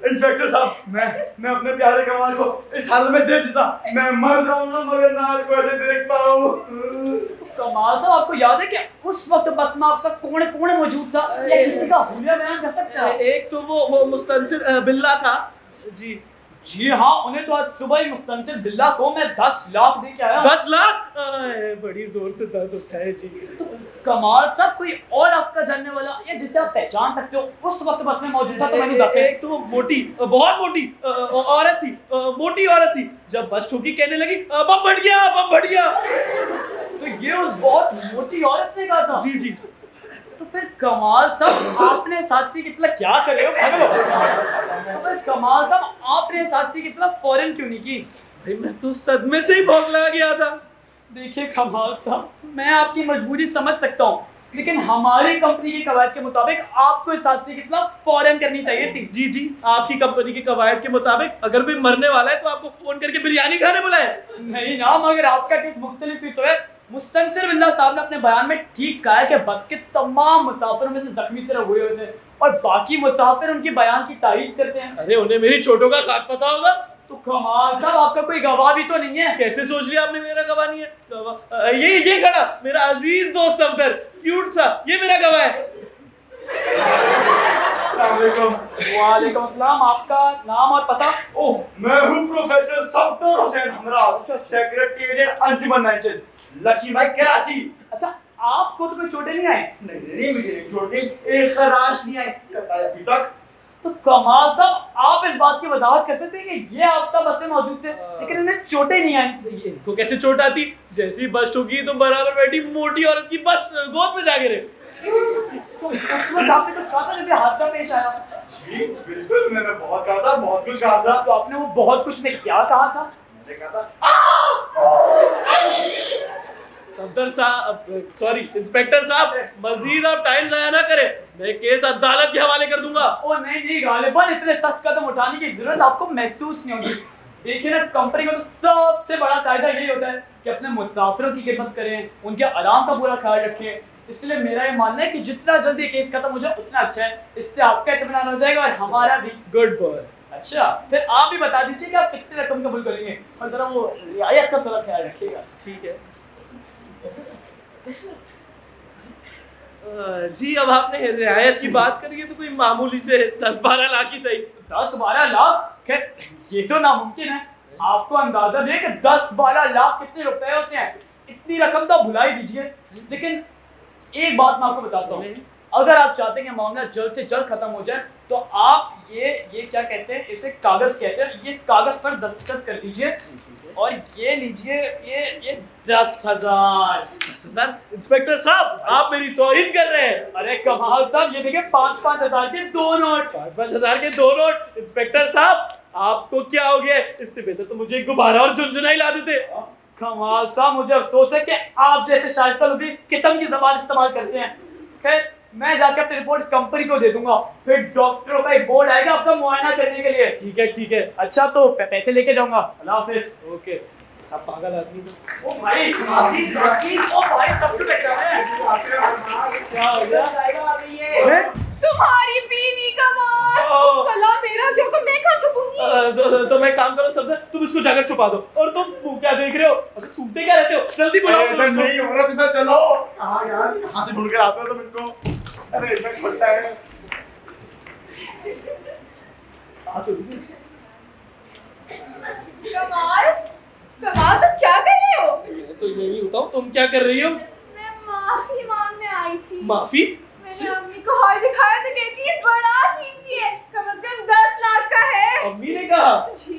F: इंस्पेक्टर साहब, मैं अपने प्यारे कमाल को इस हाल में देख देता। मैं मर जाऊंगा मगर ना आज को ऐसे देख पाऊं।
G: कमाल साहब, आपको याद है कि उस वक्त बस में आप सब कौन कौन मौजूद था, या किसी का हुलिया बयान कर सकते हैं?
E: एक तो वो मुस्तनसिर बिल्ला था जी।
G: जी हाँ, उन्हें तो आज सुबह ही मुस्तनसिर बिल्ला को मैं 10 लाख दे के आया।
E: 10 लाख? बड़ी जोर से दर्द उठा है जी।
G: तो कमाल साहब, कोई और आपका जानने वाला या जिसे आप पहचान सकते हो उस वक्त बस में मौजूद था तो मैंने दस है।
E: एक तो वो मोटी, बहुत मोटी औरत थी, मोटी औरत थी। जब बस ठोकी कहने लगी बम फट गया बम फट गया।
G: तो ये उस बहुत मोटी औरत ने कहा था?
E: जी जी।
G: तो फिर कमाल साहब, आपने इस हादसे की इत्तला क्या करे हो? तो फिर कमाल साहब, आपने इस हादसे की इत्तला फौरन क्यों नहीं की?
E: भाई मैं तो सदमे से ही बौखला गया था।
G: देखिए कमाल साहब, मैं आपकी मजबूरी समझ सकता हूँ, लेकिन हमारी कंपनी के कवायद के मुताबिक आपको इस हादसे की इत्तला फौरन करनी चाहिए थी।
E: जी जी आपकी कंपनी के कवायद के मुताबिक अगर कोई मरने वाला है तो आपको फोन करके बिरयानी खाने बुलाए।
G: नहीं ना, मगर आपका केस मुख्तलिफ ही तो है। मुस्तनसिर बिल्ला साहब ने अपने बयान में ठीक कहा है कि बस के तमाम मुसाफिरों में से जख्मी सिर्फ हुए हुए थे और बाकी मुसाफिर उनके बयान की तारीफ करते हैं।
E: अरे उन्हें मेरी चोटों का खाद पता होगा।
G: तो कमाल साहब, आपका कोई गवाह भी तो नहीं है?
E: कैसे सोच लिया आपने मेरा गवाह नहीं है? गवाह ये खड़ा मेरा अजीज दोस्त सफदर, क्यूट सा, ये मेरा गवाह है।
G: वालेकुम अस्सलाम, आपका नाम और पता?
F: ओह, मैं हूँ प्रोफेसर सफदर हुसैन हमराज, सेक्रेटेरिएट अंजुमन नाइचल, लक्ष्मीबाई कराची।
G: अच्छा, आपको तो कोई चोटें नहीं आई?
F: नहीं मुझे एक चोट नहीं, एक खराश नहीं आई करता है अभी तक।
G: तो कमाल साहब, आप इस बात की वजाहत कर सकते हैं कि ये आप सब बस में मौजूद थे लेकिन इन्हें चोटें नहीं आई?
E: इनको कैसे चोट आती? जैसी बस ठोकी तो बराबर बैठी मोटी औरत की बस गोद में जा गिरे।
G: तो उस वक्त आपने कुछ कहा था जब ये हादसा पेश आया?
F: जी बिल्कुल, मैंने बहुत कहा था, बहुत कुछ कहा था।
G: तो आपने वो बहुत कुछ में क्या कहा था?
F: मैंने कहा था
E: सफदर साहब, सॉरी इंस्पेक्टर साहब, मजीद आप टाइम जाया ना करें, मैं केस अदालत के हवाले कर दूंगा।
G: ओ नहीं गालिबन, इतने सख्त कदम उठाने की जरूरत आपको महसूस नहीं होगी। देखिए ना, कंपनी का तो सबसे बड़ा कायदा यही होता है कि अपने मुसाफिरों की खिदमत करें, उनके आराम का पूरा ख्याल रखें। इसलिए मेरा ये मानना है कि जितना जल्दी केस खत्म हो जाए उतना अच्छा है, इससे आपका इत्मीनान हो जाएगा और हमारा भी।
E: Good boy.
G: अच्छा, फिर आप भी बता दीजिए कि आप कितनी रकम कबूल करेंगे और जरा वो रियायत का थोड़ा ख्याल रखिएगा।
E: ठीक है जी। अब आपने रियायत की बात करी है तो कोई मामूली से 10-12 लाख ही सही।
G: 10-12 लाख? खैर ये तो नामुमकिन है। आपको अंदाजा भी है कि 10-12 लाख कितने रुपए होते हैं। इतनी रकम तो भुला ही दीजिए। लेकिन एक बात मैं आपको बताता हूँ, अगर आप चाहते हैं कि मामला जल्द से जल्द खत्म हो जाए तो आप ये क्या कहते हैं, इसे कागज कहते हैं, ये इस कागज पर दस्तखत कर दीजिए और ये लीजिए, ये 10,000।
E: इंस्पेक्टर साहब, आप मेरी तौहीन कर रहे हैं।
G: अरे कमाल साहब, ये देखिए 5-5 हजार के 2 नोट।
E: 5-5 हजार के 2 नोट। इंस्पेक्टर साहब, आपको क्या हो गया? इससे बेहतर तो मुझे एक गुब्बारा और झुनझुना ही ला देते।
G: कमाल साहब, मुझे अफसोस है कि आप जैसे शाइस्ता लोग भी इस किस्म की जबान इस्तेमाल करते हैं। खैर मैं जाके अपनी रिपोर्ट कंपनी को दे दूंगा, फिर डॉक्टरों का एक बोर्ड आएगा आपका मुआयना करने के लिए।
E: ठीक है।
G: अच्छा तो पैसे लेके जाऊंगा। अल्लाह हाफिज।
E: ओके। सब पागल आदमी तो।
G: ओ भाई ओ भाई सब कुछ देख रहा है।
E: क्या हो गया?
C: आ गई है।
D: तुम्हारी बीवी का मार।
E: ओ।
D: सलाम मेरा क्योंकि मैं कहाँ छुपूंगी?
E: तो मैं काम करो सफदर, तुम इसको जाकर छुपा दो। और तुम मुंह क्या देख रहे हो? अबे सूंघते क्या रहते हो? जल्दी बुलाओ
F: ऐसा
E: पुलिस को।
F: नहीं हो रहा, इधर चलो। कहाँ यार, कहाँ से ढूंढ कर आते हो तुम इनको? अरे इतना छोटा है।
D: कमाल कमाल तुम क्या कर रहे हो?
E: मैं तो यही होता हूँ, तुम क्या कर रही हो?
D: मैं माफी मांगने आई थी।
E: माफी?
D: मैंने अम्मी को हार दिखाया तो कहती है बड़ा कीमती है, कम से कम 10 लाख का है।
E: अम्मी ने कहा?
D: जी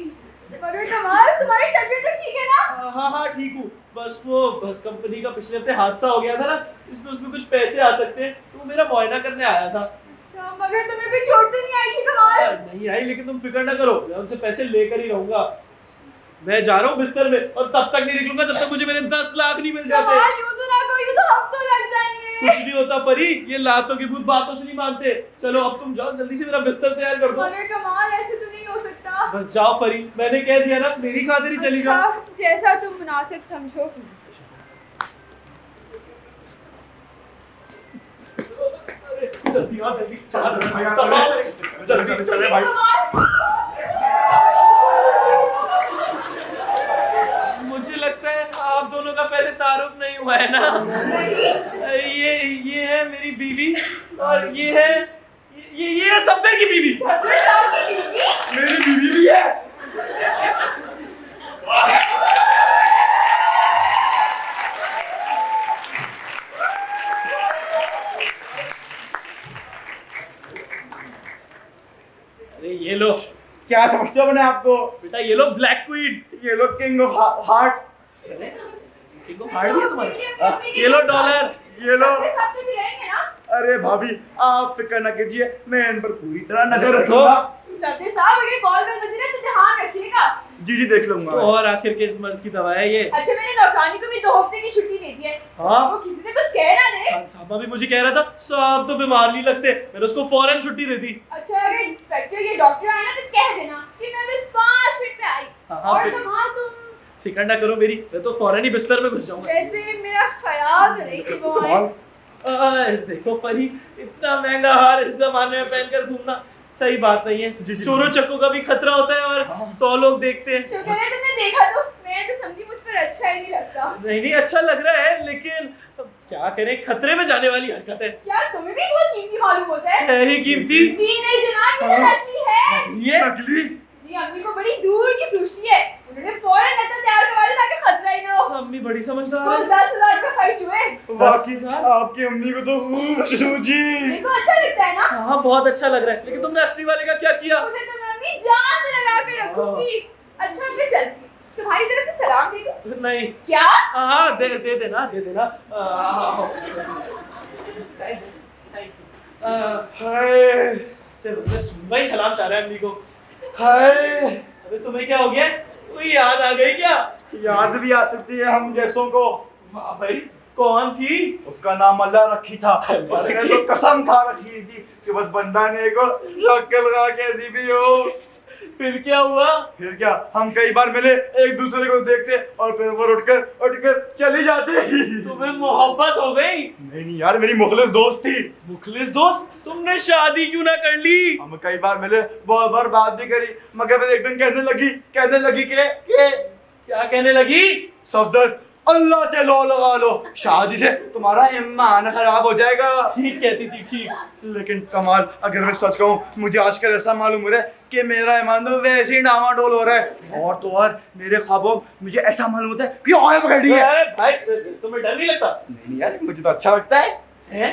D: मगर कमाल तुम्हारी तबीयत तो ठीक है ना?
E: हाँ ठीक हूँ। बस वो बस कंपनी का पिछले हफ्ते हादसा हो गया था ना, इसमें उसमें कुछ पैसे आ सकते हैं, तो वो मेरा मुआयना करने आया था।
D: अच्छा मगर तुम्हें कोई चोट तो नहीं आई थी कमाल?
E: नहीं आई, लेकिन तुम फिक्र ना करो, मैं उनसे पैसे लेकर ही रहूंगा। मैं जा रहा हूँ बिस्तर में, और तब तक नहीं निकलूंगा जब तक मुझे मेरे 10 लाख नहीं मिल जाते।
D: कमाल यूं तो ना कोई तो हम तो लग जाएंगे।
E: कुछ नहीं होता परी, ये लातों की भूत बातों से नहीं मानते। चलो अब तुम जाओ, जल्दी से मेरा बिस्तर तैयार कर दो।
D: मगर कमाल ऐसे तो नहीं हो सकता।
E: बस जाओ परी, मैंने कह दिया ना, मेरी खातिर ही चली जाओ।
D: अच्छा जैसा तुम मुनासिब समझो।
E: जल्दी आओ, जल्दी
F: जल्दी चले भाई।
E: मुझे लगता है आप दोनों का पहले तारुफ नहीं हुआ है ना। ये है मेरी बीवी, और ये है सफदर की बीवी।
F: मेरी बीवी भी है।
E: अरे ये लो
F: क्या समझते हो अपने आप को?
E: बेटा, ये लो ब्लैक क्वीन।
F: ये लोग king of heart.
E: King of heart है तुम्हारा। ये लो डॉलर।
F: ये लो।
D: मेरे साथ भी रहेंगे ना?
F: अरे भाभी आप फिक्र ना कीजिए, मैं इन पर पूरी तरह नजर रखूंगा।
D: सत्य साहब अगर कॉल में बज रहे तो ध्यान रखिएगा।
F: जी देख लूंगा।
E: और आखिर किस मर्ज की दवा है ये?
D: अच्छा मैंने नौकरानी को भी 2 हफ्ते की छुट्टी दे दी है।
E: हाँ?
D: वो किसी से कुछ कह ना दे।
E: खान साहब भी मुझे कह रहा था साहब तो बीमार नहीं लगते, मैंने उसको फौरन छुट्टी दे दी।
D: अच्छा अगर इंस्पेक्टर या डॉक्टर आए ना तो कह देना कि मैं बस 5 मिनट में आई।
E: हाँ,
D: और
E: फिर-
D: कमाल तुम
E: फिक्र ना करो मेरी, मैं तो फौरन ही बिस्तर में घुस जाऊंगा।
D: वैसे मेरा ख्याल तो नहीं कि वो आए।
E: देखो परी, इतना महंगा हार इस जमाने में पहनकर घूमना सही बात नहीं है।
F: जी।
E: चोरों चक्कों का भी खतरा होता है, और 100 लोग देखते हैं।
D: शुक्र है तुमने देखा तो। मैं तो समझी मुझ पर अच्छा ही नहीं लगता।
E: नहीं अच्छा लग रहा है, लेकिन अब क्या करें, खतरे में जाने वाली हरकत है।
D: क्या तुम्हें भी बहुत कीमती मालूम होता है?
E: है ही कीमती।
D: जी नहीं जनाब, ये तो नकली है।
E: ये
F: नकली?
D: जी अम्मी को बड़ी दूर की सूझती है, उन्होंने फौरन नकल तैयार करवा ली ताकि खतरा ही ना हो।
E: अम्मी बड़ी समझदार
D: कुल
E: है।
D: 10,000 रुपए खर्च हुए।
F: वाकई
E: 10,000?
F: आपकी अम्मी को तो खूब सूझी।
D: देखो अच्छा लगता है ना?
E: हाँ बहुत अच्छा लग रहा है, लेकिन तुमने असली वाले का क्या किया?
D: मुझे तो मैं अम्मी जान से लगा के रखूंगी। अच्छा मैं चलती हूँ, तुम्हारी तरफ से सलाम दे दूं?
E: नहीं।
D: क्या?
E: हाँ दे देना।
F: हाय
E: सुनवा ही सलाम चाह रहा है अम्मी को।
F: हाय।
E: अबे तुम्हें क्या हो गया? कोई याद आ गई क्या?
F: याद भी आ सकती है हम जैसों को।
E: वाह भाई, कौन थी?
F: उसका नाम अल्लाह रखी था। उसने तो कसम खा रखी थी कि बस बंदा ने को अक्ल लगा कैसी भी हो।
E: फिर क्या हुआ?
F: फिर क्या, हम कई बार मिले, एक दूसरे को देखते और फिर वो उठकर चली जाती।
E: तुम्हें मोहब्बत हो गई?
F: नहीं यार, मेरी मुखलिस दोस्त थी।
E: मुखलिस दोस्त? तुमने शादी क्यों ना कर ली?
F: हम कई बार मिले, बहुत बार बात भी करी, मगर फिर एक दिन कहने लगी कि
E: क्या कहने लगी?
F: सफदर अल्लाह से लो लगा लो, शादी से तुम्हारा ईमान खराब हो जाएगा।
E: ठीक कहती थी, ठीक।
F: लेकिन कमाल, अगर मैं सच कहूँ, मुझे आजकल ऐसा मालूम हो रहा है कि मेरा ईमान तो वैसे ही डामाडोल हो रहा है। और तो और मेरे ख्वाबों मुझे ऐसा मालूम होता है कि औरत खड़ी है।
E: अरे भाई, तुम्हें डर नहीं लगता?
F: नहीं यार, मुझे तो अच्छा लगता है।
E: हैं?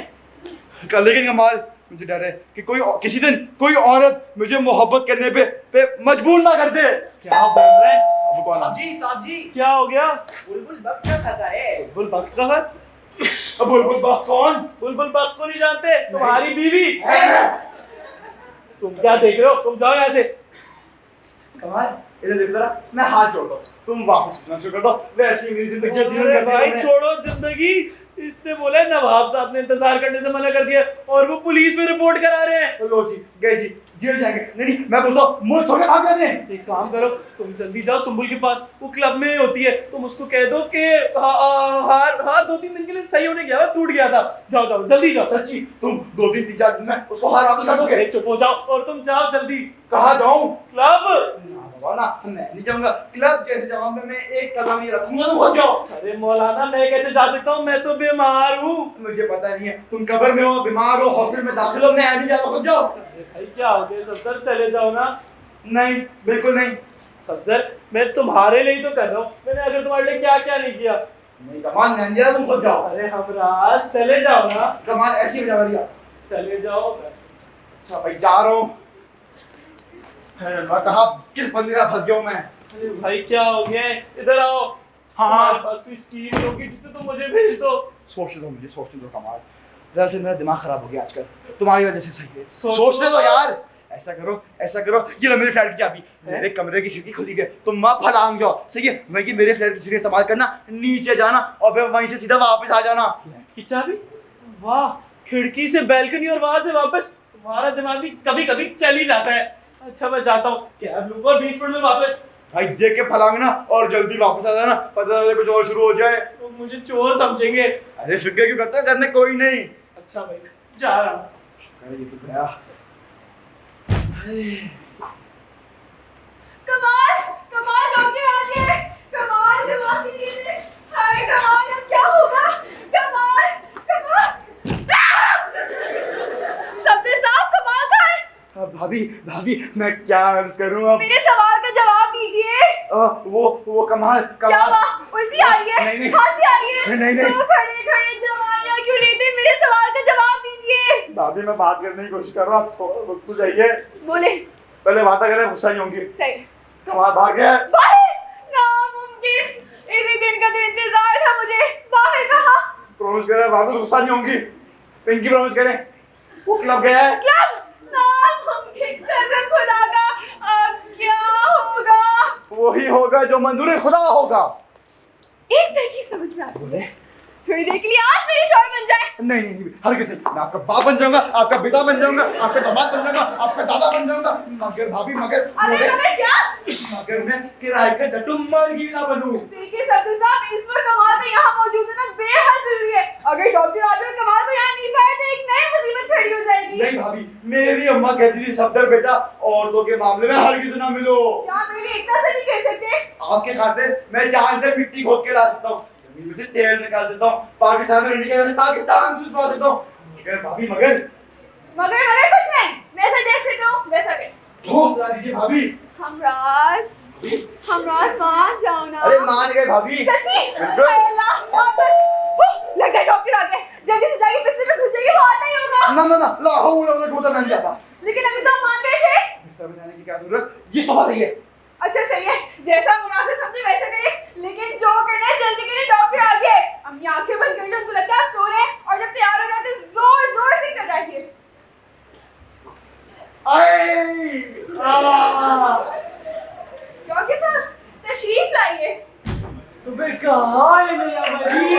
F: लेकिन कमाल, मुझे डर है कि किसी दिन कोई औरत मुझे मोहब्बत करने पे मजबूर ना कर दे।
E: क्या बोल रहे हैं?
F: अब कौन है?
C: साहब जी
E: क्या हो गया?
C: बुलबुल बक क्या खाता है?
E: बुलबुल बक का है?
F: अब बुलबुल बक कौन?
E: बुलबुल बक को नहीं जानते? तुम्हारी बीवी। तुम क्या देख रहे हो? तुम जाओ यहाँ से।
F: कमाल, इधर देखो जरा, मैं हाथ जोड़ता हूँ, तुम वापस सोचना शुरू कर दो। वैसे ही मेरी जिंदगी
E: अरे भाई छोड़ो जिंदगी, इसने बोला है नवाब साहब ने इंतजार करने से मना कर दिया और वो पुलिस में रिपोर्ट करा रहे हैं।
F: लो जी, गए जी, जेल जाएंगे। नहीं मैं बोलता हूँ मुंह छोड़े भाग जाते हैं।
E: एक काम करो, तुम जल्दी जाओ सुंबुल के पास, वो क्लब में होती है, तुम उसको कह दो कि हार 2-3 दिन के लिए सही होने गया, टूट गया था। जाओ जाओ जल्दी जाओ।
F: सच्ची तुम 2-3 दिन में उसको हार वापस कर दोगे?
E: अरे चुप हो जाओ और तुम जाओ जल्दी।
F: कहाँ जाऊँ?
E: क्लब।
F: ना बाबा ना, मैं नहीं जाऊंगा। क्लब जैसे जाऊँ मैं एक कदम नहीं रखूंगा। तुम खुद जाओ।
E: अरे मौलाना मैं कैसे जा सकता हूँ, मैं तो बीमार हूँ।
F: मुझे पता नहीं है, तुम कब्र में हो, बीमार हो, हॉस्पिटल में दाखिल हो, मैं नहीं जाता। खुद जाओ।
E: अरे भाई क्या हो गया सफदर, चले जाओ ना।
F: नहीं बिल्कुल नहीं।
E: सफदर मैं तुम्हारे लिए ही तो कर रहा हूँ, मैंने अगर तुम्हारे लिए क्या क्या नहीं किया।
F: नहीं कमाल नहीं दिया, तुम खुद जाओ।
E: अरे हमराज चले जाओ ना।
F: कमाल ऐसी बजा दिया।
E: चले जाओ।
F: अच्छा भाई जा रहा हूँ। कहा किस बंदे का फंस गया हूँ मैं।
E: अरे भाई क्या हो गया है, इधर आओ।
F: हाँ।
E: हमारे पास कोई स्कीम होगी जिससे तुम मुझे भेज दो।
F: सोचने दो मुझे, सोचने दो कमाल। वैसे मेरा दिमाग खराब हो गया आजकल, तुम्हारी वजह से। सही है,
E: सोचो।
F: सोचने दो यार। ऐसा करो, ये लो मेरी फ्लैट की चाबी। मेरे कमरे की खिड़की खुली है, तुम वहाँ फलांग जाओ। सही है, मैं कि मेरे फ्लैट की सीढ़ी संभाल करना, नीचे जाना और फिर वहीं से सीधा वापस आ जाना।
E: की चाबी? वाह, खिड़की से बैल्कनी और वहां से वापस। तुम्हारा दिमाग भी कभी कभी चल ही जाता है। अच्छा मैं जाता हूँ, कैब लूंगा 20 मिनट में वापस।
F: भाई देख के फलांगना और जल्दी वापस आ जाना, पता चले कुछ और शुरू हो जाए।
E: तो मुझे चोर समझेंगे।
F: अरे फिक्र क्यों करता है, घर में कोई नहीं।
E: अच्छा भाई जा रहा हूँ।
F: अरे ये तो गया।
D: कमाल कमाल डॉक्टर आ गए। कमाल जवाब दीजिए। हाय कमाल अब क्या होगा? कमाल कमाल सब्ज़ी साहब कमाल का है।
F: भाभी मैं क्या अर्ज करूं अब?
D: मेरे सवाल का जवाब दीजिए।
F: वो कमाल
D: क्या हुआ? उल्टी आ रही है?
F: नहीं।
D: खांसी आ रही है?
F: नहीं।
D: तो खड़े खड़े जवानियां क्यों लेते? मेरे सवाल का जवाब दीजिए।
F: भाभी मैं बात करने की कोशिश कर रहा हूँ, आप रुक तो जाइए।
D: बोले।
F: पहले बात करें, गुस्सा नहीं होंगी।
D: सही।
F: कमाल भाग गया।
D: बाहर? नामुमकिन, इसी दिन का तो इंतजार था मुझे। बाहर कहाँ?
F: प्रॉमिस करें वापस गुस्सा नहीं होंगी। पिंकी प्रॉमिस करें। वो क्लब गया है।
D: क्लब? नामुमकिन, कसम खुदा का। अब क्या होगा?
F: वही होगा जो मंजूर खुदा होगा।
D: एक तरकीब समझ में आ रही है।
F: बोले
D: थोड़ी देर के लिए आप मेरे शौहर बन जाए।
F: नहीं हरगिज़ नहीं। मैं आपका बाप बन जाऊंगा, आपका बेटा बन जाऊंगा, आपका दामाद बन जाऊंगा, आपका दादा बन जाऊंगा। मगर भाभी मगर
D: क्या?
F: मगर मैं किराए का डट्टू मर्गी भी ना बनूं।
D: देखिए सब्ज़ी साहब, इस वक्त कमाल का यहाँ मौजूद होना बेहद जरूरी है। अगर डॉक्टर आकर कमाल को यहाँ नहीं पाए तो एक नई मुसीबत खड़ी हो जाएगी।
F: नहीं भाभी, मेरी अम्मा कहती थी सफदर बेटा औरतों के मामले में हरगिज़ ना मिलो।
D: क्या मेरे लिए इतना सा नहीं कर सकते?
F: आपके खातिर मैं जान से मिट्टी खोद के ला सकता हूँ, जमीन में से तेल निकाल सकता हूँ, पाकिस्तान में इंडिया में पाकिस्तान दूध सकता हूँ। मगर भाभी मगर
D: कुछ नहीं। वैसा देख सकता हूँ, वैसा कर।
F: ठोस ला दीजिए भाभी।
D: हमराज मान जाओ ना।
F: अरे मान गए भाभी।
D: सच्ची?
F: बिल्कुल।
D: अल्लाह, लगता है डॉक्टर आ गए। जल्दी से जाके बिस्तर में घुस जाइए, वो आता ही होगा।
F: ना ला हूँ मैं नहीं जाता।
D: लेकिन अभी तो हम मान गए थे।
F: बिस्तर में जाने की क्या जरूरत, ये सोफा सही है।
D: अच्छा सही है, जैसा मुनासिब समझे वैसा करें। लेकिन जो करना है जल्दी करें, डॉक्टर आ गए। अपनी आंखें बंद कर लो, उनको लगता है आप सो रहे हैं, और जब तैयार हो जाते जोर जोर से कराइए। डॉक्टर साहब तशरीफ लाइए।
E: तो फिर कहाँ है मेरा मरीज?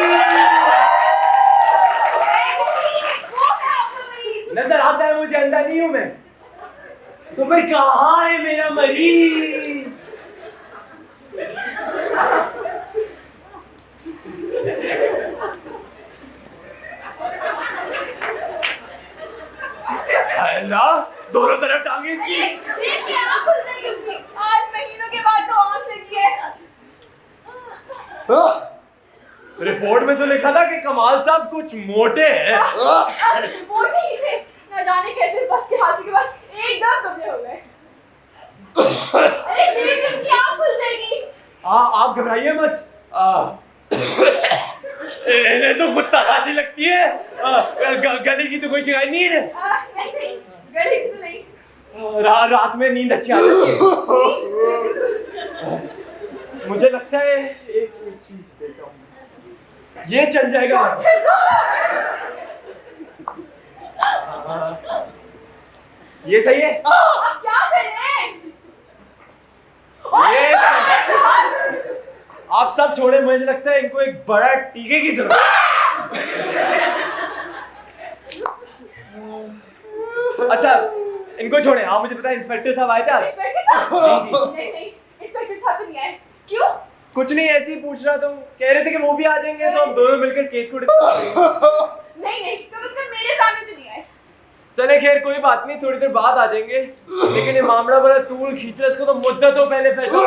D: वो है आपका मरीज।
E: नजर आता है मुझे, अंधा नहीं हूँ मैं। तो फिर कहाँ है मेरा मरीज? अल्लाह, दोनों तरफ टांगे इसकी।
D: देखिए आँख खुल जाएगी उसकी। आज महीनों के बाद तो आँख लगी है।
E: रिपोर्ट में तो लिखा था कि कमाल साहब कुछ मोटे हैं।
D: मोटे ही थे, न जाने कैसे बस के हाथी के बाद एकदम दुबले हो गए। अरे देख इनकी आँख खुल जाएगी।
E: आप घबराइए मत। इन्हें तो खुद तकासी लगती है। गले की तो कोई शिकायत नहीं है।
D: नहीं, गले की तो नहीं।
E: रात में नींद अच्छी आती है। मुझे लगता है एक चीज देखता हूँ, ये चल जाएगा। ये सही है।
D: आप क्या कर रहे हैं?
E: ये आप सब छोड़े, मुझे लगता है इनको एक बड़ा टीके की जरूरत है। अच्छा इनको छोड़े, आप मुझे बताएं इंस्पेक्टर साहब आए थे आज?
D: इंस्पेक्टर साहब? नहीं, इंस्पेक्टर साहब तो नहीं आए। क्यों?
E: कुछ नहीं, ऐसे ही पूछ रहा था। कह रहे थे कि वो भी आ जाएंगे तो हम दोनों मिलकर केस को डिस्कस करेंगे।
D: नहीं, कम से कम मेरे सामने तो नहीं आए।
E: चले खैर कोई बात नहीं, थोड़ी देर बाद आ जाएंगे। लेकिन ये मामला बड़ा तूल खींच रहा है, इसको तो मुद्दतों पहले फैसला।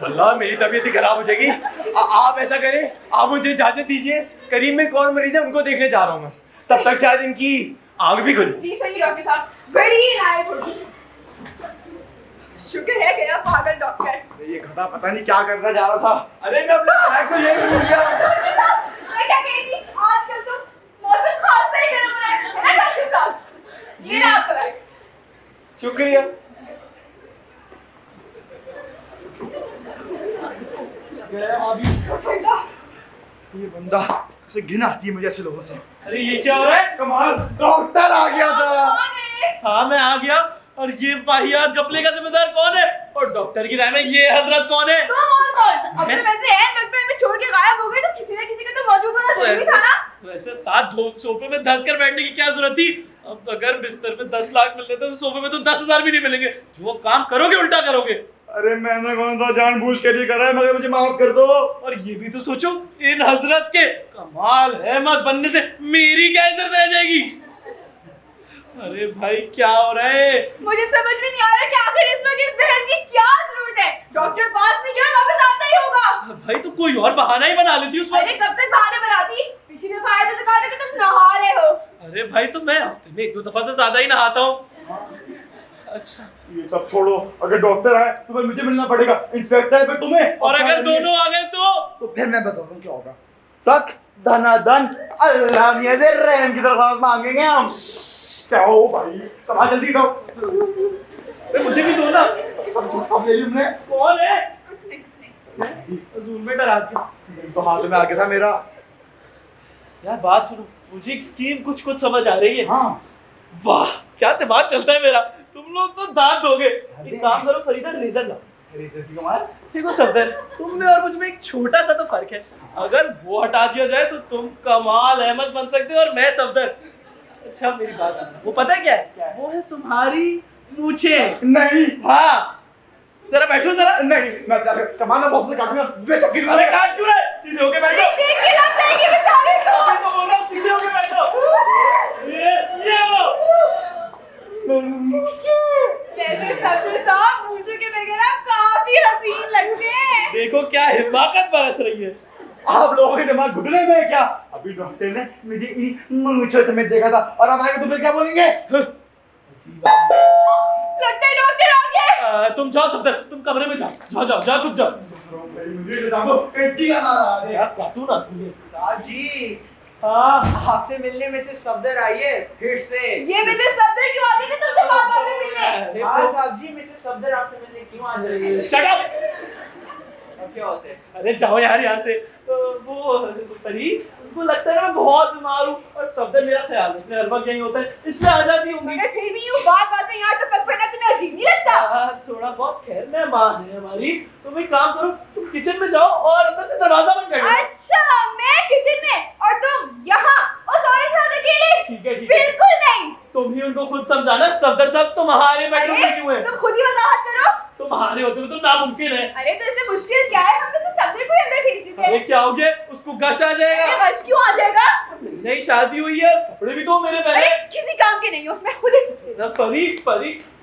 E: अल्लाह मेरी तबीयत ही खराब हो जाएगी। आप ऐसा करें, आप मुझे इजाजत दीजिए, करीब में कौन मरीज है उनको देखने जा रहा हूँ मैं। तब तक शायद इनकी आग भी खुल।
D: जी सही डॉक्टर साहब, बड़ी नायक होगी। शुक्र है गया पागल डॉक्टर।
F: ये गधा पता नहीं क्या करना जा रहा था। अरे मैं अपने बैग को यही भूल गया।
D: मैं क्या कह रही थी, आजकल तो मौसम खास ही गर्म हो रहा है ना डॉक्टर साहब? ये ना आपका बैग।
E: शुक्रिया।
F: ये बंदा उसे घिन आती है मुझे ऐसे लोगों से।
E: अरे ये क्या हो रहा है?
F: कमाल, डॉक्टर आ गया था।
E: हाँ मैं आ गया। और ये वाहियात घपले का जिम्मेदार कौन है? और डॉक्टर की राय में ये हजरत कौन है?
D: तुम और कौन? अब तो वैसे है डॉक्टर में छोड़ के गायब हो गए तो किसी न किसी का तो मौजूद होना जरूरी था ना।
E: वैसे साथ सोफे में धंस कर बैठने की क्या जरूरत थी? अब अगर बिस्तर में 10 लाख मिल रहे थे तो सोफे में तो 10,000 भी नहीं मिलेंगे। जो काम करोगे उल्टा करोगे।
F: अरे मैंने कौन सा जानबूझ कर ये करा है, मगर मुझे माफ कर दो।
E: और ये भी तो सोचो, इन हजरत के कमाल अहमद बनने से मेरी क्या इज्जत रह जाएगी? अरे भाई क्या हो रहा है?
D: मुझे समझ में नहीं आ रहा कि आखिर इस वक्त इस बहस की क्या जरूरत है। डॉक्टर पास में गया वापस आता ही होगा।
E: भाई तो कोई और बहाना ही बना लेती उस
D: अरे कब तक बहाने बनाती? पिछली दफा आए थे तो कहा था कि तुम नहा रहे हो।
E: अरे भाई तो मैं हफ्ते में 1-2 दफा से ज्यादा ही नहाता हूँ। अच्छा
F: ये सब छोड़ो, अगर डॉक्टर आए तो फिर मुझे मिलना पड़ेगा, इंस्पेक्टर फिर तुम्हें।
E: और अगर दोनों आ गए
F: तो फिर मैं बताता हूँ क्या होगा। तक धनाधन अल्लाह मियां से रहम की दरख्वास्त मांगेंगे हम। क्या हो भाई, कमा जल्दी दो।
E: अरे मुझे भी दो ना।
F: सब ले ली हमने।
E: कौन है?
D: कुछ नहीं।
E: अजूल में डरा दिया।
F: तो हाथ में आ गया था मेरा।
E: यार बात सुनो, मुझे एक स्कीम कुछ समझ आ रही है।
F: हाँ
E: वाह क्या दिमाग चलता है मेरा। तुम लोग तो दांत दोगे। एक काम करो फरीदा, रेजर लाओ।
F: रेजर की कमाल।
E: देखो सफदर, तुम में और मुझ में एक छोटा सा तो फर्क है। अगर वो हटा दिया जाए तो तुम कमाल अहमद बन सकते हो और मैं सफदर। अच्छा मेरी बात सुनो, वो पता है क्या है? वो है तुम्हारी मूंछें।
F: नहीं।
E: हाँ जरा बैठो जरा।
F: नहीं मैं कमाल में बॉस से काटूंगा, बेचक्की दूंगा।
E: अरे काट क्यों रहे? सीधे होके बैठो।
D: देख के लग जाएगी बेचारे को।
E: अभी तो बोल रहा हूँ सीधे होके बैठो। ये लो।
D: जैसे सब्र साहब मुझे के बगैर आप काफी हसीन लगते हैं।
E: देखो क्या हिमाकत बरस रही है।
F: आप लोगों के दिमाग घुटने में है क्या? अभी डॉक्टर ने मुझे इन मूंछों समेत देखा था और अब आएगा तो फिर क्या बोलेंगे?
D: लगता है डॉक्टर आ गए।
E: तुम जाओ सफदर, तुम कमरे में जाओ छुप जाओ।
F: मुझे ले जाओ, पेटी का मारा दे।
E: यार काटू ना।
C: साहब जी,
E: हाँ
C: आपसे मिलने मिसेस सफदर आई है फिर से।
D: ये मिसेस सफदर क्यों आ गई थी तुमसे बात में मिलने?
C: हाँ साहब जी, मिसेस सफदर आपसे मिलने क्यों आ रही है?
E: Shut up.
C: अब क्या होते हैं?
E: अरे जाओ यार यहाँ से। वो परी, उनको लगता है मैं बहुत बीमार हूँ और सफदर मेरा ख्याल रखने हर वक्त यही होता है, इसलिए आ जाती होंगी।
D: मगर फिर भी यूं बात में यहाँ टपक पड़ना तुम्हें अजीब नहीं लगता?
E: थोड़ा बहुत खैर मेहमान है हमारी। तुम एक काम करो, तुम किचन में जाओ और अंदर से दरवाजा बंद कर दो।
D: अच्छा मैं किचन में और तुम यहाँ और सारे साथ अकेले?
E: ठीक है।
D: बिल्कुल नहीं।
E: तुम ही उनको खुद समझाना सफदर साहब तुम्हारे बेडरूम में क्यों है?
D: तुम खुद ही वजाहत करो।
E: तुम्हारे होते हुए तो नामुमकिन है।
D: अरे तो इसमें मुश्किल क्या है? हम तो सफदर को ही अंदर भेज देते
E: अरे
D: हैं।
E: क्या हो गया? उसको गश आ जाएगा।
D: अरे वश क्यों आ जाएगा?
E: नई शादी हुई है, कपड़े भी तो मेरे
D: अरे
E: पहने।
D: किसी काम के नहीं हो, मैं खुद ही।
E: ना परी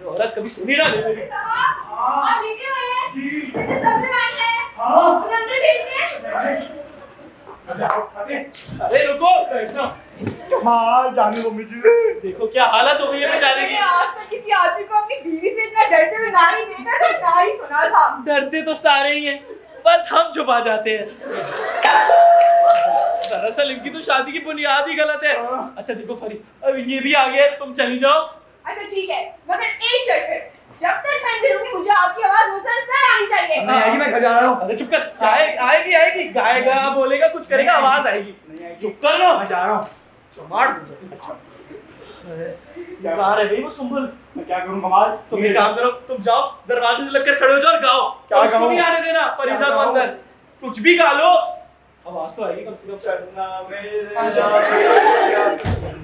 E: औरत कभी सुनी ना ले मेरी।
D: आप लेटे हुए हैं? मिसेस सफदर आई है।
F: हाँ।
D: उन्हें अंदर भेजते
E: अरे रुको बैठो।
F: कमाल जाने वो मुझे।
E: देखो क्या हालत हो गई है बेचारे
D: मैंने
E: की।
D: आज तक किसी आदमी को अपनी बीवी से इतना डरते हुए ना ही देखा था, ना ही सुना था।
E: डरते तो सारे ही हैं, बस हम छुपा जाते हैं। दरअसल इनकी तो शादी की बुनियाद ही गलत है। अच्छा देखो फरी, अब ये भी आ गए, तुम चली जाओ।
D: अच्छा ठीक है, मगर एक शर्त पे, जब तक मैं अंदर हूँगी मुझे आपकी आवाज मुसलसल आनी चाहिए।
F: नहीं आएगी, मैं घर जा रहा हूँ।
E: अरे चुप कर। आएगी गाएगा, बोलेगा, कुछ करेगा, आवाज आएगी।
F: नहीं आएगी।
E: चुप कर लो।
F: मैं जा रहा हूँ।
E: चमाट कहाँ रह गई वो सुंबुल?
F: मैं क्या करूँ कमाल?
E: तुम एक काम करो, तुम जाओ दरवाजे से लगकर खड़े हो जाओ और गाओ।
F: क्या
E: और उसको
F: गाऊं?
E: नहीं आने देना फरीदा को
F: गाऊं?
E: अंदर। कुछ भी गा लो। आवाज तो आएगी कम से कम।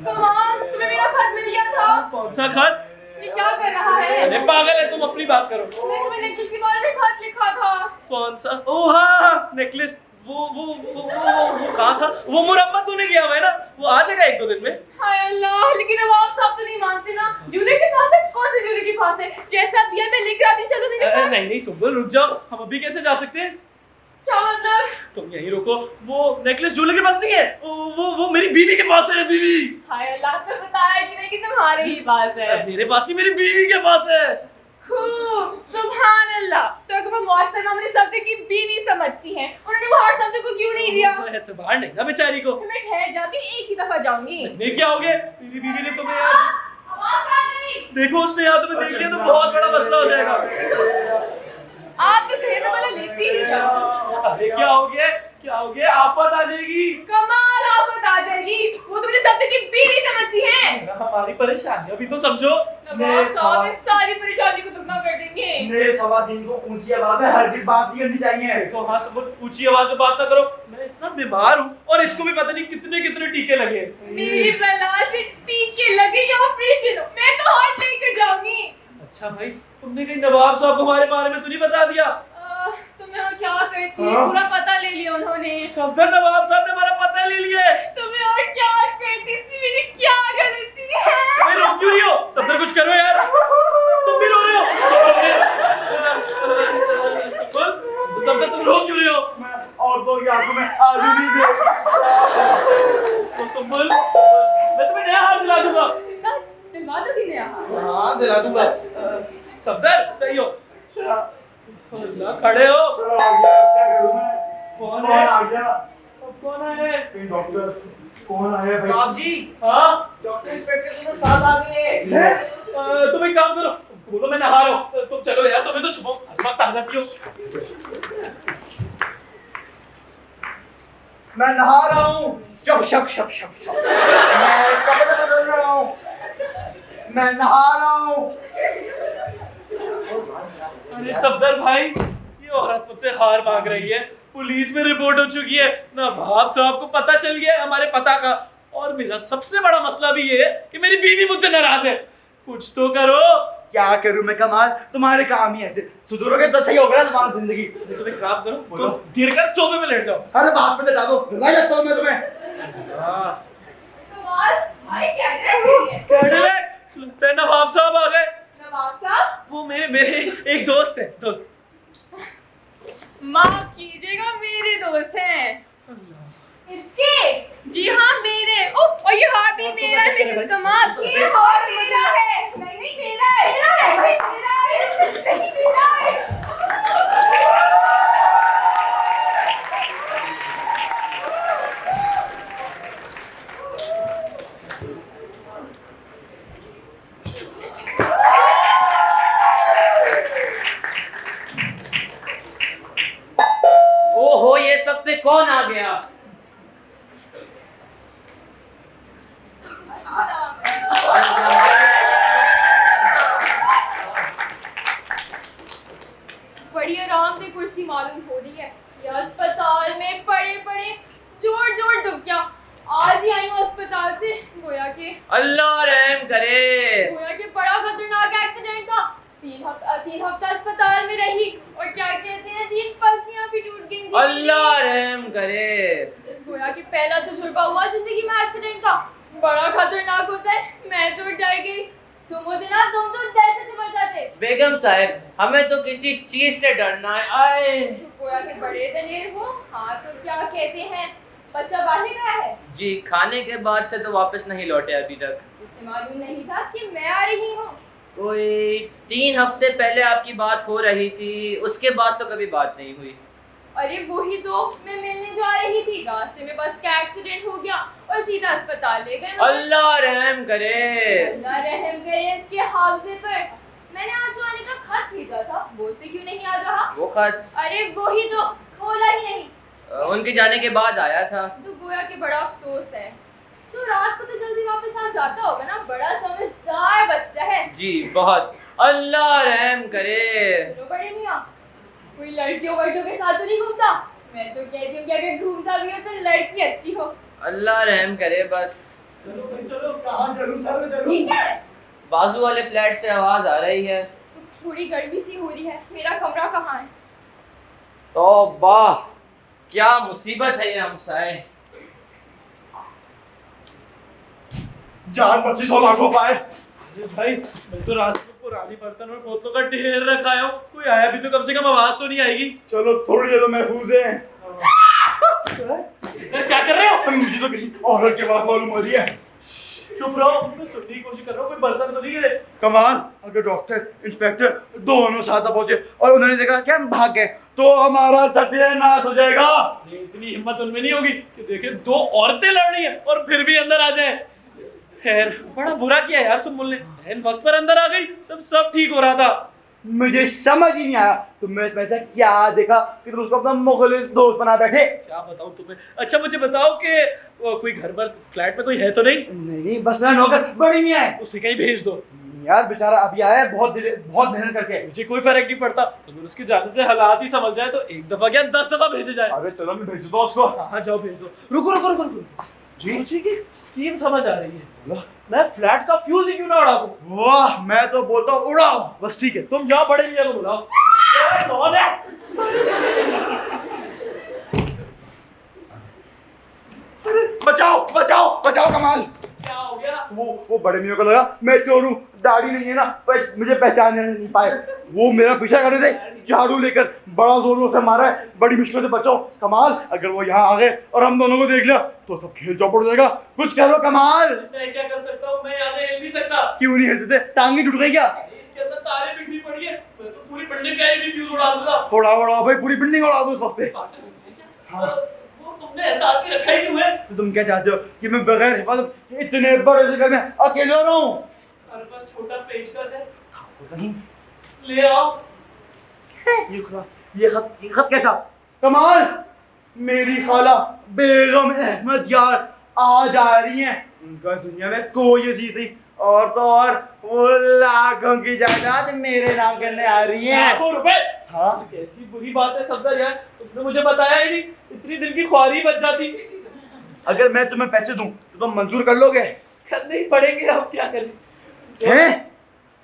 D: कमाल, तुम्हें मेरा खत मिल गया था।
E: कौन सा खत?
D: ये क्या कर रहा है?
E: अरे पागल है तुम, अपनी बात करो।
D: मैं तुम्हें नेकलेस के बारे में खत लिखा था।
E: कौन सा? ओह हाँ, नेकलेस। वो कहाँ था? वो मुरब्बा तूने किया हुआ है ना, वो आ जाएगा 1-2 दिन में।
D: हाय अल्लाह, लेकिन नवाब साहब तो नहीं मानते ना। जूलरी के पास है? कौन से जूलरी के पास है? जैसा दिया मैं लेकर आती हूँ, चलो मेरे
E: अरे
D: साथ।
E: नहीं सुबह रुक जाओ, हम अभी कैसे जा सकते हैं?
D: क्या मतलब?
E: तुम यहीं रुको। वो नेकलेस जूलरी के पास नहीं है, वो मेरी बीवी के पास है। बीवी।
D: हाय अल्लाह, तो बताया कि नहीं कि तुम्हारे ही पास है।
E: मेरे पास नहीं, मेरी बीवी के पास है।
D: खूब, सुभान अल्लाह। तो अगर वो मोहतरमा मेरे सब्र की बीवी समझती हैं, उन्होंने वो हर सब्र को क्यों नहीं दिया?
E: एतबार नहीं ना बेचारी को।
D: मैं ठहर जाती, एक ही दफा जाऊंगी।
E: नहीं क्या हो गया? मेरी बीवी ने तुम्हें यार
D: आवाज आ गई।
E: देखो, उसने यहाँ तुम्हें देख लिया तो बहुत बड़ा मसला हो जाएगा।
D: आप तो घर में वाला लेती ही जाओ।
E: अरे क्या हो गया? क्या हो गया? आफत आ जाएगी।
D: कमाल, आफत आ जाएगी। वो तो मुझे सब्र की बीवी समझती हैं।
E: हमारी परेशानियां भी तो समझो।
D: नवाब साहब इन सारी परेशानी को दुगना कर देंगे।
F: मेरे खवातीन को ऊंची आवाज में हरगिज बात नहीं करनी चाहिए।
E: देखो हाँ सब ऊंची आवाज में बात ना करो। मैं इतना बीमार हूँ और इसको भी पता नहीं कितने कितने टीके लगे।
D: मेरी बला से टीके लगे या ऑपरेशन हो, मैं तो हार्ट लेकर जाऊंगी।
E: अच्छा भाई, तुमने कहीं नवाब साहब को हमारे बारे में तो नहीं बता दिया?
D: तुम्हें और क्या करती है? पूरा पता ले लिया उन्होंने।
E: सफदर, नवाब साहब ने हमारा पता ले लिया है।
D: तुम्हें और क्या करती थी? मेरी क्या गलती है?
E: अरे रो क्यों रही हो? सफदर कुछ करो यार, तुम भी रो रहे हो। सफदर तुम रो क्यों रहे हो?
F: मैं औरतों की आंखों में आंसू नहीं देख।
E: सुबुल, मैं तुम्हें नया हार दिला दूंगा।
D: सच दिलवा दोगी नया हार?
E: हाँ दिला दूंगा। सफदर सही हो। अल्लाह, खड़े हो। कौन है?
F: आ गया?
E: कौन है?
F: डॉक्टर कौन आया भाई?
C: साहब जी,
E: हाँ
C: डॉक्टर इंस्पेक्टर तुम्हें साथ आ गए हैं।
E: तुम एक काम करो, बोलो मैं नहा रहा हूँ। तुम चलो यार, तुम्हें तो छुपो, हर वक्त आ जाती हो।
F: मैं नहा रहा हूँ। शप शप शप शप शप। मैं कपड़े बदल रहा हूँ। मैं नहा रहा हूँ।
E: अरे सफदर भाई, ये औरत मुझसे हार मांग रही है। पुलिस में रिपोर्ट हो चुकी है, नवाब साहब को पता चल गया है हमारे पता का, और मेरा सबसे बड़ा मसला भी ये है कि मेरी बीवी मुझसे नाराज है। कुछ तो करो।
F: क्या करूं मैं कमाल, तुम्हारे काम ही ऐसे। सुधरोगे तो सही होगा ना तुम्हारी जिंदगी।
E: तुम एक काम करो,
F: बोलो।
E: तुम गिर कर सोफे में लेट जाओ।
F: अरे बात पे लटा दो, रजाई लगता हूं मैं तुम्हें।
D: कमाल, अरे क्या है?
E: कैडिलैक, लगता है नवाब साहब आ गए।
D: नवाब साहब?
E: वो मेरे एक दोस्त है, दोस्त।
D: माफ कीजिएगा, मेरे दोस्त हैं। इसके? जी हाँ मेरे। ओह, और ये हार भी मेरा है मिसेस कमाल। ये हार मेरा है। नहीं नहीं मेरा है। मेरा है भाई, मेरा है। नहीं मेरा है।
C: ओहो, ये इस वक्त पे कौन आ गया?
D: बड़ी आरामदेह कुर्सी मालूम हो रही है। ये अस्पताल में पड़े पड़े जोर जोर दुखिया। आज ही आई हूँ अस्पताल से। गोया
C: अल्लाह रहम करे।
D: के बड़ा खतरनाक एक्सीडेंट था। 3 हफ्ता अस्पताल में रही और क्या कहते हैं 3 पसलियां भी टूट गई थी।
C: अल्लाह रहम करे।
D: गोया कि पहला तजुर्बा हुआ जिंदगी में एक्सीडेंट का। बड़ा खतरनाक होता है। मैं तो डर गई। तुम तो दहशत से मर जाते।
C: बेगम साहब, हमें तो किसी चीज से डरना है। आए
D: गोया के बड़े दलेर हो। हाँ तो क्या कहते हैं, बच्चा बाहर गया है?
C: जी, खाने के बाद से तो वापस नहीं लौटे अभी तक।
D: इसे मालूम नहीं था कि मैं आ रही हूँ।
C: कोई 3 हफ्ते पहले आपकी बात हो रही थी, उसके बाद तो कभी बात नहीं हुई।
D: अरे वही तो, मैं मिलने जा रही थी, रास्ते में बस का एक्सीडेंट हो गया और सीधा अस्पताल ले गए।
C: अल्लाह रहम करे।
D: अल्लाह रहम करे इसके हाफजे पर। मैंने आज जो आने का खत भेजा था, वो से क्यों नहीं याद रहा?
C: वो खत
D: अरे वही तो, खोला ही नहीं।
C: उनके जाने के बाद आया था।
D: तो गोया के बड़ा अफसोस है। तो रात को तो जल्दी वापस आ जाता होगा ना, बड़ा समझदार बच्चा है।
C: जी बहुत। अल्लाह रहम करे।
D: सुनो बड़े मियां, कोई लड़कियों वड़कियों के साथ तो नहीं घूमता? मैं तो कहती हूँ कि अगर घूमता भी हो तो लड़की अच्छी हो।
C: अल्लाह रहम करे बस।
E: चलो भाई चलो।
F: कहाँ चलूं सर, मैं
D: ये क्या है?
C: बाजू वाले फ्लैट से आवाज आ रही है।
D: तो थोड़ी गर्मी सी हो रही है। मेरा कमरा कहाँ है?
C: तौबा, क्या मुसीबत है ये हमसाए।
F: जान 25 लाख हो पाए।
E: अरे भाई मैं तो रास्ते में पुरानी बर्तन और बोतलों का ढेर रखा है, कोई आया भी तो कम से कम आवाज तो नहीं आएगी।
F: चलो थोड़ी देर तो महफूज है।
E: क्या कर रहे हो?
F: मुझे तो किसी औरत के बात मालूम हो रही है।
E: चुप रहो, मैं सुनने की कोशिश कर रहा हूँ, कोई बर्तन तो नहीं गिरे।
F: कमाल, अगर डॉक्टर इंस्पेक्टर दोनों साथ पहुंचे और उन्होंने देखा कि हम भाग गए तो हमारा सत्यानाश हो जाएगा।
E: इतनी हिम्मत उनमें नहीं होगी कि देखे दो औरतें लड़ रही हैं और फिर भी अंदर आ जाए। खैर बड़ा बुरा किया यार सुम्बुल ने, बहन वक्त पर अंदर आ गई, सब ठीक हो रहा था।
F: मुझे समझ ही नहीं आया तुमने इसमें ऐसा क्या देखा कि तुम उसको अपना मुखलिस दोस्त बना बैठे।
E: क्या बताऊं तुम्हें। अच्छा मुझे बताओ कि कोई घर पर फ्लैट में कोई है तो नहीं?
F: नहीं बस मेरा नौकर बड़ी मियां है।
E: उसे कहीं भेज दो
F: यार बेचारा अभी आया है, बहुत मेहनत करके।
E: मुझे कोई फर्क नहीं पड़ता, अगर उसके जाने से हालात ही समझ जाए तो एक दफा क्या 10 दफा भेजे जाए।
F: अरे चलो मैं भेज दूँ उसको।
E: हाँ जाओ भेज दो। रुको जी मुझे की स्कीम समझ आ रही है। मैं फ्लैट का फ्यूज ही क्यों ना उड़ा दूं।
F: वाह, मैं तो बोलता हूँ उड़ाओ।
E: बस ठीक है, तुम जाओ बड़े मियां को बुलाओ। कौन है?
F: बचाओ कमाल।
E: क्या हो गया?
F: वो बड़े मियां को लगा मैं चोर हूँ, दाढ़ी नहीं है ना, मुझे पहचानने नहीं पाए। वो मेरा पीछा करने थे, झाड़ू लेकर बड़ा जोरों से मारा है, बड़ी मुश्किल से बचाओ। कमाल, अगर वो यहाँ आ गए और हम दोनों को देख लिया तो सब खेल चौपट हो जाएगा। कुछ करो कमाल।
E: मैं क्या कर सकता हूँ, मैं यहाँ से हिल नहीं सकता।
F: क्यों नहीं हिलते थे? टांगे टूट गई क्या?
E: इसके अंदर तारे बिखरी पड़ी है, मैं तो पूरी बिल्डिंग का ही फ्यूज उड़ा दूंगा।
F: उड़ा भाई, पूरी बिल्डिंग उड़ा दो इस वक्त पे। हाँ।
E: वो तुमने ऐसा आदमी रखा ही क्यों है?
F: तो तुम क्या चाहते हो कि मैं बगैर हिफाजत इतने बड़े जगह में अकेले रहूं?
E: हमारे पास छोटा पेचकस है,
F: तो कहीं
E: ले आओ।
F: ये खत कैसा? कमाल, मेरी खाला बेगम अहमद यार आ जा रही हैं। उनका दुनिया में कोई चीज नहीं, और तो और वो लाखों की जायदाद मेरे नाम करने आ रही हैं।
E: लाखों रुपए?
F: हाँ,
E: कैसी बुरी बात है सफदर यार, तुमने मुझे बताया ही नहीं, इतनी दिन की ख्वारी बच जाती।
F: अगर मैं तुम्हें पैसे दूं तो तुम मंजूर कर लोगे?
E: करने ही पड़ेंगे, अब क्या करें।
F: हैं?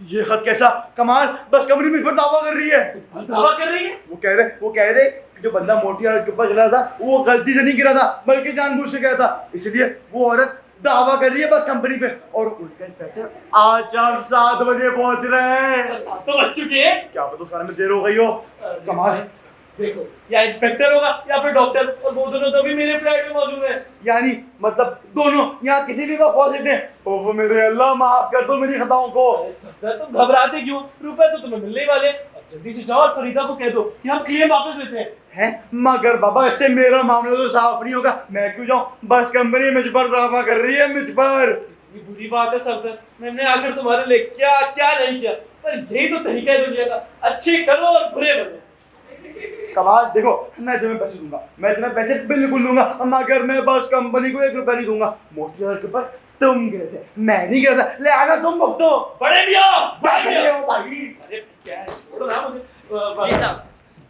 F: ये खत कैसा? कमाल, बस कंपनी मुझ पर दावा कर रही है।
E: दावा कर रही है?
F: वो कह रहे कि जो बंदा मोटी औरत के ऊपर गिरा था वो गलती से नहीं गिरा था, बल्कि जानबूझ से गिरा था, इसलिए वो औरत दावा कर रही है बस कंपनी पे। और उनका इंस्पेक्टर आज शाम 7 बजे पहुंच रहे हैं।
E: तो बच चुके हैं।
F: क्या पता उस कारण में देर हो गई हो। कमाल।
E: देखो, या इंस्पेक्टर होगा या फिर डॉक्टर, और वो दोनों तो भी मेरे फ्लैट में मौजूद है।
F: यानी मतलब दोनों यहाँ किसी भी वक्त पहुंच सकते हैं। ओह मेरे अल्लाह, माफ कर दो मेरी खताओं को।
E: सर तुम घबराते क्यों? रुपए तो तुम्हें मिलने ही वाले। अब जल्दी से जाओ और फरीदा को कह दो कि हम क्लेम वापस लेते हैं।
F: मगर बाबा इससे मेरा मामला तो साफ नहीं होगा। मैं क्यों जाऊं? बस कंपनी मुझ पर दावा कर रही है, मुझ पर।
E: ये बुरी बात है सफदर, मैंने आखिर तुम्हारे लिए क्या क्या नहीं किया, पर यही तो तरीका है दुनिया का, अच्छे करो और बुरे बनो।
F: कमाल, देखो मैं तुम्हें पैसे दूंगा, मैं तुम्हें पैसे बिल्कुल दूंगा, मगर मैं बस कंपनी को 1 रुपया नहीं दूंगा। मोटी औरत के ऊपर तुम गिरे थे, मैं नहीं गिरा था, लिहाजा तुम भुगतो।
E: बड़े मियां, बड़े मियां।
F: भाई
E: अरे क्या है, छोड़ो ना मुझे।
C: जी साहब,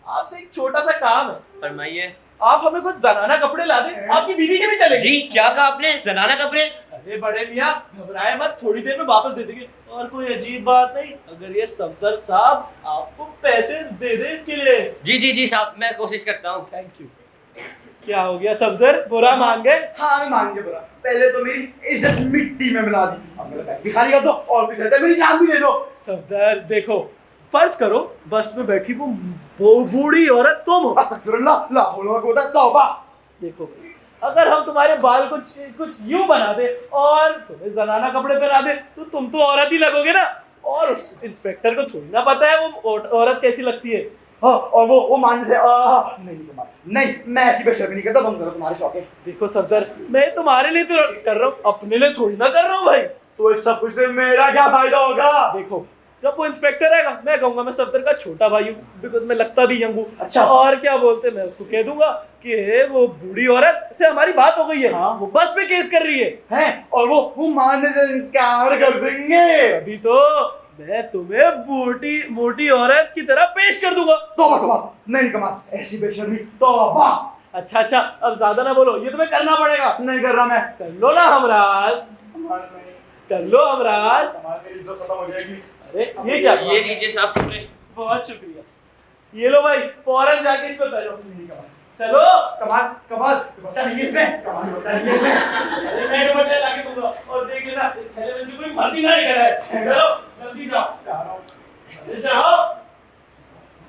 E: आपसे एक छोटा सा काम है।
C: फरमाइए।
E: आप हमें कुछ जनाना कपड़े ला दें, आपकी बीवी के भी चलेंगे।
C: जी क्या कहा आपने? जनाना कपड़े?
E: अरे बड़े मियां घबराए मत, थोड़ी देर में वापस दे देंगे। और कोई अजीब बात नहीं, अगर ये सफदर साहब आपको पैसे दे दे इसके लिए।
C: जी साहब, मैं कोशिश करता हूँ।
E: Thank you. क्या हो गया सफदर, बुरा मान गए?
F: हाँ मैं मान गया बुरा। पहले तो मेरी इज्जत मिट्टी में मिला दी, अब मेरा बैग भी खाली कर दो और कुछ रहता है मेरी जान भी दे दो।
E: सफदर देखो, फर्ज करो बस में बैठी वो बूढ़ी औरत तुम हो।
F: अस्तगफिरुल्लाह, ला हौला वला कुव्वता, तौबा।
E: देखो अगर हम तुम्हारे बाल कुछ यूं बना दे और तुम्हें जनाना कपड़े पहना दे तो तुम तो औरत ही लगोगे ना, और उस इंस्पेक्टर को थोड़ी ना पता है वो औरत कैसी लगती है।
F: हाँ, और वो मानने से नहीं, मैं ऐसी बेशर्मी नहीं करता, तुम करो, तुम्हारे शौक है।
E: देखो सफदर, मैं तुम्हारे लिए तो कर रहा हूँ, अपने लिए थोड़ी ना कर रहा हूँ भाई।
F: तो इस सब कुछ से मेरा क्या फायदा होगा?
E: देखो जब वो इंस्पेक्टर आएगा मैं कहूंगा मैं सफदर का छोटा भाई हूँ, बिकॉज मैं लगता भी यंग हूँ।
F: अच्छा।
E: और क्या बोलते, मैं उसको कह दूंगा कि वो बूढ़ी औरत से हमारी बात हो गई है।
F: हाँ।
E: वो बस पे केस कर रही है।
F: हैं, और वो मानने से इनकार कर देंगे।
E: अभी तो मैं तुम्हें मोटी मोटी औरत की तरह पेश कर दूंगा।
F: तौबा तौबा, नहीं कमाल, ऐसी बेशर्मी, तौबा।
E: अच्छा अच्छा, अब ज्यादा ना बोलो, ये तुम्हें करना पड़ेगा।
F: नहीं कर रहा मैं।
E: कर लो ना हमराज, कर लो हमराज।
F: मेरी इज्जत खत्म हो जाएगी।
E: अरे ये क्या?
C: ये लीजिए साहब कपड़े।
E: बहुत शुक्रिया। ये लो भाई, फौरन जाके इस पे पहनो। चलो।
F: कमाल कमाल, दुपट्टा नहीं है इसमें, कमाल दुपट्टा नहीं है इसमें।
E: अरे मैं दुपट्टा लाके दूंगा, और देख लेना इस थैले में से कोई मर्दी ना निकल आए। चलो जल्दी जाओ। अरे जाओ।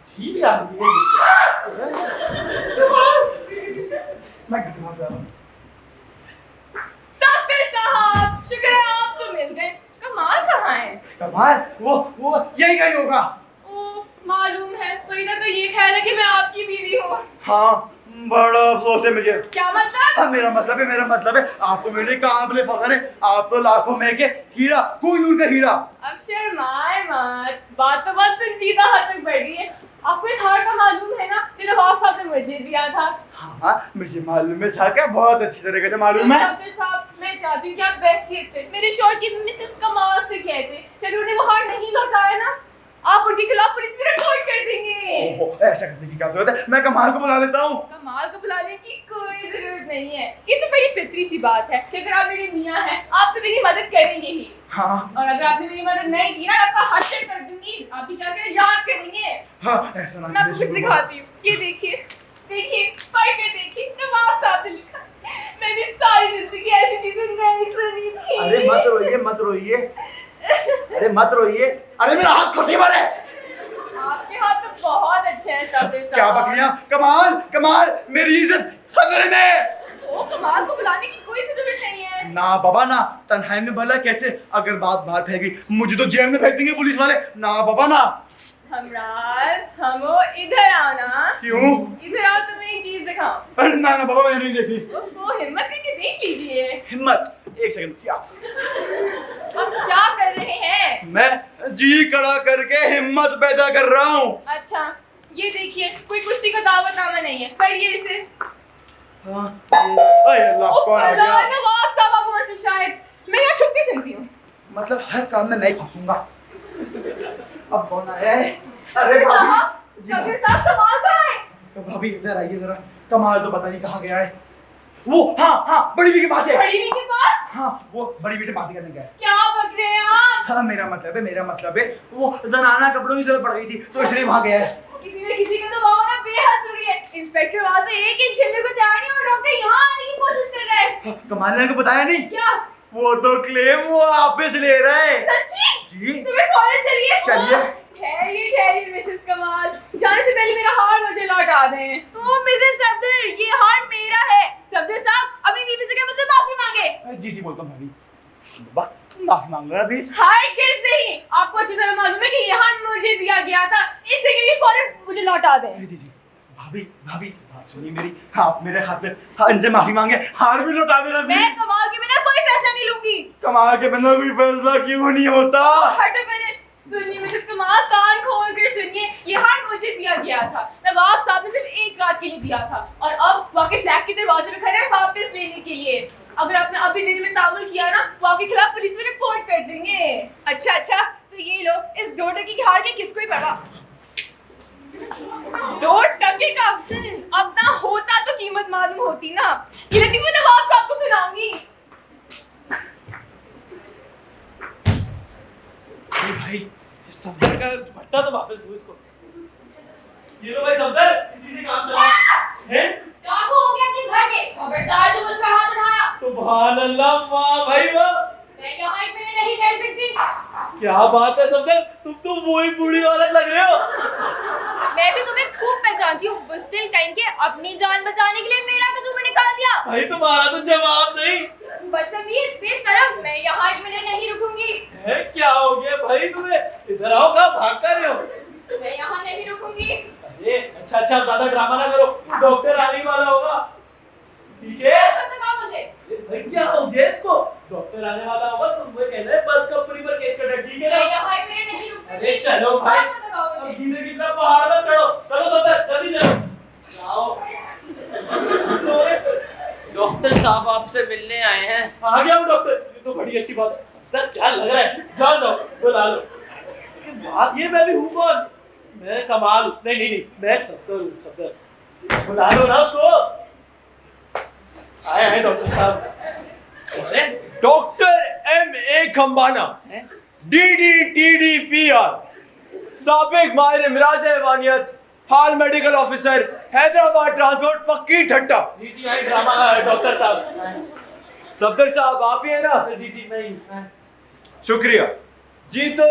E: जी भी आ रही है।
F: मैं कितना प्यारा हूं।
D: सब्र साहब, शुक्र है आप तो मिल गए। कमाल कहाँ है?
F: कमाल वो यही कहीं होगा।
D: ओ, मालूम है, फरीदा का ये ख्याल है कि मैं आपकी बीवी हूँ।
F: हाँ, बड़ा अफसोस है मुझे।
D: क्या मतलब?
F: मेरा मतलब है आप तो मेरे काबिल फखर है। आप तो लाखों में के हीरा, कोई नूर का हीरा।
D: अब शर्माए मत, बात तो बहुत संजीदा हद तक बढ़ रही है। आपको इस हार का मालूम है ना, जो नवाब साहब ने मुझे दिया था।
F: हाँ, मुझे मालूम है साका, बहुत अच्छी तरीके से मालूम है।
D: सब्र साहब, मैं चाहती हूँ कि आप वैसियत से मेरे शौहर की मिसेस कमाल से कहते कि अगर उन्हें वो हार नहीं लौटाया ना, आप उनके खिलाफ पुलिस में रिपोर्ट कर देंगे।
F: ओहो, ऐसा करने की क्या जरूरत है? मैं कमाल को बुला लेता हूँ।
D: कमाल को बुलाने की कोई जरूरत नहीं है। ये तो बड़ी फितरी सी बात है कि अगर आप मेरे मियाँ हैं, आप तो मेरी मदद करेंगे ही।
F: हाँ
D: और अगर आपने मेरी मदद नहीं की ना, आपका हश्र कर दूंगी। आप भी क्या करें, याद करेंगे।
F: हाँ, ऐसा ना
D: मैं आपको कुछ दिखाती हूँ। ये देखिए, देखिए, पढ़ के देखिए, नवाब साहब ने लिखा। मैंने सारी जिंदगी ऐसी चीजें नहीं सुनी थी।
F: अरे मत रोइए, मत रोइए। अरे मत रोइए। अरे मेरा हाथ खुशी भर है।
D: आपके हाथ तो बहुत अच्छे हैं सब्र साहब।
F: क्या बकरियां? कमाल कमाल, मेरी इज्जत खतरे में।
D: ओ, कमाल को बुलाने की कोई जरूरत नहीं है।
F: ना बाबा ना, तन्हाई में भला कैसे? अगर बात बात फैल गई मुझे तो जेल में फेंक देंगे पुलिस वाले। ना बाबा ना।
D: हमराज, हमो इधर आओ ना।
F: क्यों?
D: इधर आओ, तुम्हें एक चीज दिखाऊं।
F: अरे ना ना बाबा, मैंने नहीं देखी।
D: वो हिम्मत करके देख लीजिए।
F: हिम्मत? एक सेकंड, क्या?
D: अब क्या कर रहे हैं?
F: मैं जी खड़ा करके हिम्मत पैदा कर रहा हूँ।
D: अच्छा, ये देखिए, कोई कुश्ती का दावतनामा नहीं है, पढ़िए इसे।
F: हाँ, अरे अल्लाह, कौन आ गया?
D: नवाब साहब आप पहुंचे शायद। मैं यहाँ छुप के सुनती हूँ।
F: मतलब हर काम में नहीं फंसूंगा। अब कौन आया है? अरे भाभी जी,
D: सब्र साहब, कमाल कहाँ है?
F: तो भाभी इधर आइए जरा। कमाल तो पता नहीं कहाँ गया है। वो हाँ, बड़ी बी के पास है।
D: बड़ी बी के पास?
F: हाँ, वो बड़ी बी से बातें करने गया है।
D: क्या बक रहे हैं आप?
F: हाँ, मेरा मतलब है वो जनाना कपड़ों की जरूरत पड़ गई थी तो इसलिए वहाँ गया है।
D: किसी ने किसी को तो वहाँ ना बेहद जरूरी है। इंस्पेक्टर वहाँ से एक एक छिल्ले को तैयार नहीं और डॉक्टर यहाँ आने की कोशिश कर रहा है।
F: हाँ, कमाल ने को बताया नहीं?
D: क्या?
F: वो तो क्लेम वो वापस ले रहा है।
D: सच्ची?
F: जी।
D: तुम्हें कॉलेज चलिए।
F: चलिए।
D: ठहरिए मिसेस कमाल, जाने से पहले मेरा हार मुझे लौटा दें। तो मिसेस सफदर, ये हार मेरा है। सफदर साहब, अपनी बीवी से क्या मुझसे माफी मांगे।
F: जी जी बोलता हूँ भाभी। माफी मांग रहा प्लीज।
D: हरगिज़ नहीं। आपको अच्छी तरह मालूम है कि ये हार मुझे दिया गया था, इसलिए फौरन मुझे लौटा दें।
F: जी जी भाभी भाभी बात सुनिए मेरी। हाँ, मेरे खातिर हाँ, इनसे माफी मांगे, हार भी लौटा देना।
D: मैं कमाल के बिना कोई फैसला नहीं लूंगी।
F: कमाल के बिना कोई फैसला क्यों नहीं होता?
D: हटो पहले। सुनिए मिसेस कमाल, कान खोल कर सुनिए। ये हार मुझे दिया गया था। नवाब साहब ने सिर्फ एक रात के लिए दिया था और अब वो आपके फ्लैट के दरवाजे पे खड़े हैं वापस लेने के लिए। अगर आपने अभी लेने में तामुल किया ना, वो आपके खिलाफ पुलिस में रिपोर्ट कर देंगे। अच्छा अच्छा, तो ये लो, इस 2 टके की हार की किसको ही परवाह। 2 टके का? अब ना होता तो कीमत मालूम होती ना। ये लतीफा नवाब साहब को सुनाऊंगी।
E: भाई ये सफदर का दुपट्टा तो वापस दो इसको। ये लो भाई सफदर, इसी से काम चला है।
D: डाकू हो गया अपने घर के, खबरदार जो मुझ पर हाथ उठाया।
E: सुभान अल्लाह, वाह भाई वाह।
D: मैं यहाँ एक मिनट नहीं रह सकती।
E: क्या बात है सफदर, तुम तो वही बूढ़ी औरत लग रहे हो।
D: मैं भी तुम्हें खूब पहचानती हूँ। बुस्तिल कहीं के अपनी जान बचाने के लिए मेरा कसूर निकाल दिया।
E: भाई तुम्हारा तो जवाब नहीं।
D: बदतमीज, बेशरम, मैं यहाँ एक मिनट नहीं रुकूंगी।
E: है क्या हो गया भाई तुम्हें? इधर आओ, कहाँ भाग कर रहे हो?
D: मैं यहाँ नहीं रुकूंगी।
E: अरे अच्छा अच्छा, ज्यादा ड्रामा ना करो, डॉक्टर आने वाला होगा। ठीक है?
D: बताओ मुझे।
E: भाई क्या हो गया इसको? डॉक्टर आने वाला होगा, तुम वो कहना है बस कंपनी पर केस कर, ठीक है
D: मैं
E: ना?
D: यहाँ एक मिनट नहीं रुक सकती।
E: अरे चलो भाई,
D: बताओ
E: अब
D: मुझे।
E: धीरे की तरफ पहाड़ में चढ़ो। चलो सफदर, जल्दी चलो। आओ।
C: डॉक्टर साहब आपसे मिलने आए हैं।
E: आ गया हूँ डॉक्टर, ये तो बड़ी अच्छी बात है। सफदर क्या लग रहा है? जाओ जाओ, बुला लो। लेकिन बात ये मैं भी हूँ कौन? मैं कमाल हूँ। नहीं नहीं नहीं, मैं सफदर हूँ, सफदर। बुला लो ना उसको। आए डॉक्टर साहब। अरे
H: डॉक्टर M.A. खम्बाना, DDTDPR, साबिक माहिर मिराज हैवानियत, हाल मेडिकल ऑफिसर, हैदराबाद ट्रांसपोर्ट, पक्की ठट्टा।
E: जी जी आए ड्रामा डॉक्टर साहब।
H: सफदर साहब आप ही है ना?
E: जी जी मैं ही हूँ।
H: शुक्रिया जी। तो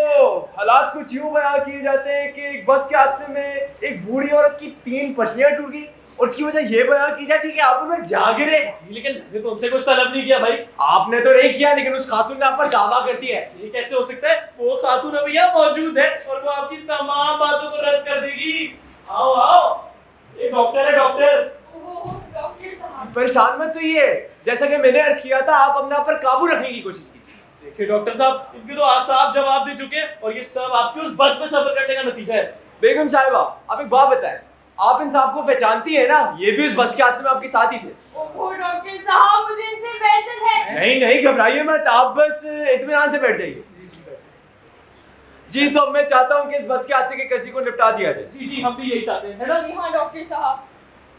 H: हालात कुछ यूं बयां किए जाते हैं कि एक बस के हादसे में एक बूढ़ी औरत की 3 पसलियां टूट गई और उसकी वजह ये बयां की जाती है कि आप उनमें जा गिरे।
E: जी, लेकिन मैंने तो उनसे कुछ तलब नहीं किया भाई।
H: आपने तो नहीं किया, लेकिन उस खातून ने आप पर दावा करती है।
E: ये कैसे हो सकता है? वो खातून अभी यहाँ मौजूद है और वो आपकी तमाम बातों को रद्द कर देगी। आओ आओ, ये डॉक्टर है डॉक्टर।
D: ओह डॉक्टर साहब।
H: परेशान मत होइए, जैसा कि मैंने अर्ज किया था आप अपने आप पर काबू रखने की कोशिश कीजिए।
E: देखिए डॉक्टर साहब, इनके तो आप साहब जवाब दे चुके हैं और ये सब आपकी उस बस में सफर करने का नतीजा है।
H: बेगम साहिबा आप एक बात बताएं, आप इन साहब को पहचानती है ना? ये भी उस बस के हादसे में आपके साथ ही थे।
D: ओह डॉक्टर साहब, मुझे इनसे बहशत है।
H: नहीं नहीं घबराइए मत, आप बस इत्मीनान से बैठ जाइए। जी तो अब मैं चाहता हूँ कि इस बस के हादसे के किसी को निपटा दिया जाए।
E: जी जी हम भी यही चाहते हैं, है ना?
D: जी हाँ डॉक्टर साहब।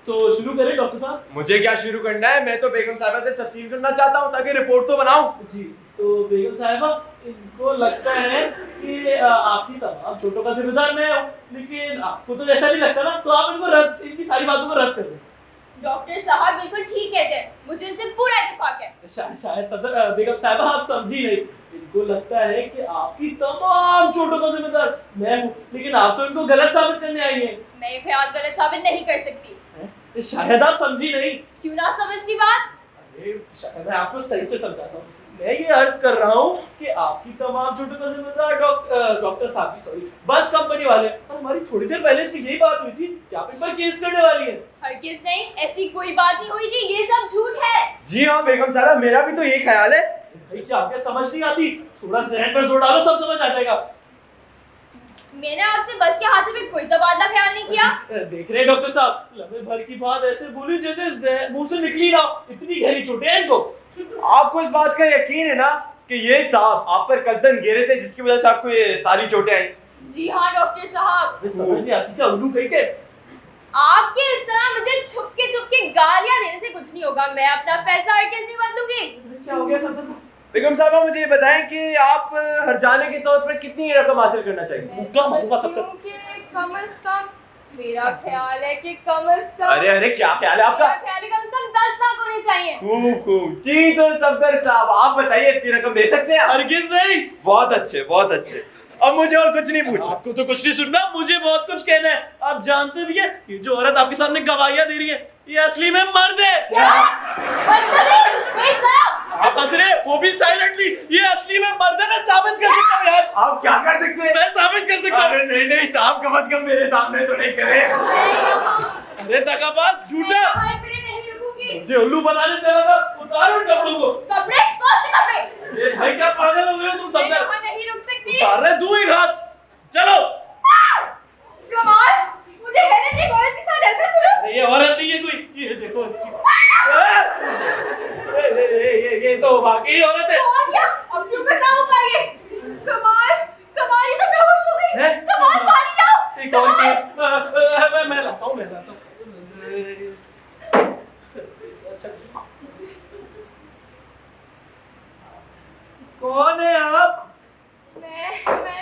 E: तो शुरू करें डॉक्टर साहब।
H: मुझे क्या शुरू करना है, मैं तो बेगम साहिबा से तफसील सुनना चाहता हूँ ताकि रिपोर्ट तो बनाऊं।
E: जी तो बेगम साहिबा, इनको लगता है कि आपकी तमाम चोटों का जिम्मेदार मैं हूँ, लेकिन आपको तो ऐसा नहीं लगता ना, तो आप इनकी सारी बातों को रद्द कर दें।
D: डॉक्टर साहब बिल्कुल ठीक कहते हैं, मुझे इनसे पूरा इत्तेफाक है।
E: शायद सदर बेगम साहिबा आप समझी नहीं। इनको लगता है कि आपकी तमाम चोटों का जिम्मेदार मैं हूँ, लेकिन आप तो इनको गलत साबित करने आई हैं।
D: मैं ये ख्याल गलत साबित नहीं कर सकती।
E: शायद आप समझी नहीं।
D: क्यों ना समझती बात?
E: अरे शायद मैं आपको सही से समझाता हूँ। मैं ये अर्ज कर रहा हूँ कि आपकी तमाम चोटों का जिम्मेदार डॉक्टर साहब की सॉरी बस कंपनी वाले। और हमारी थोड़ी देर पहले इसमें यही बात हुई थी कि आप इन पर केस करने वाली हैं।
D: हरगिज़ नहीं, ऐसी कोई बात नहीं हुई थी, ये सब झूठ है।
H: जी हाँ बेगम साहब, मेरा भी तो यही ख्याल है।
E: भाई क्या आपको समझ नहीं आती? थोड़ा जहन पर जोर डालो, सब समझ आ जाएगा।
D: मैंने आपसे बस के हादसे में कोई तबादला ख्याल नहीं किया।
E: देख रहे हैं डॉक्टर साहब, लम्हे भर की बात ऐसे बोली जैसे मुंह से निकली ना। इतनी गहरी चोटें हैं इनको।
H: आपको इस बात का यकीन है ना कि ये साहब आप पर कसदन गिरे थे जिसकी वजह से आपको ये सारी चोटें आई?
D: जी हाँ डॉक्टर साहब।
E: समझ नहीं आती क्या उल्लू कहीं के।
D: आपके इस तरह मुझे छुपके गालियां देने से कुछ नहीं होगा। मैं अपना फैसला हरगिज़ नहीं बदलूंगी।
E: क्या हो गया सदर को?
H: बेगम साहब मुझे ये बताएं कि आप हर जाने के तौर पर कितनी रकम हासिल करना चाहिए?
D: मैं समझती हूँ कि कम से कम, मेरा ख्याल है कि कम से कम,
H: अरे क्या ख्याल है आपका?
D: मेरा ख्याल है कम से कम 10 लाख होने चाहिए।
H: खूब खूब जी। तो सफदर साहब आप बताइए इतनी रकम दे सकते हैं?
E: हरगिज़ नहीं।
H: बहुत अच्छे बहुत अच्छे। अब मुझे और कुछ नहीं पूछना।
E: आपको तो कुछ नहीं सुनना, मुझे बहुत कुछ कहना है। आप जानते भी हैं ये जो औरत आपके सामने गवाहियां दे रही है ये असली में मर्द है।
D: क्या? बदतमीज, बेशरम।
E: आप हंस रहे, वो भी साइलेंटली। ये असली में मर्द है, मैं साबित कर सकता हूँ यार।
H: आप क्या कर सकते हैं?
E: मैं साबित कर सकता हूँ।
H: अरे नहीं नहीं साहब, कम से कम मेरे सामने तो नहीं करे।
E: अरे दगाबाज, झूठा।
D: नहीं रुकूंगी।
E: मुझे उल्लू बनाने चला था। उतारो इन कपड़ों को।
D: कपड़े? कौन से कपड़े?
E: ये भाई क्या पागल हो गए हो तुम
D: मैं
E: सब?
D: यहाँ नहीं रुक सकती।
E: उतार रहे, दूं एक हाथ। चलो।
D: कमाल, मुझे हैरत है, औरत के साथ ऐसा सलूक।
E: ये औरत नहीं है कोई, ये देखो इसकी। ये तो वाकई औरत है।
D: तो और क्या? अपने ऊपर काबू पाइए। कमाल, कमाल, ये तो बेहोश हो गई।
E: हैं?
D: कमाल, पानी लाओ।
E: एक और केस। मैं लाता हूँ। अच्छा। कौन है आप?
D: मैं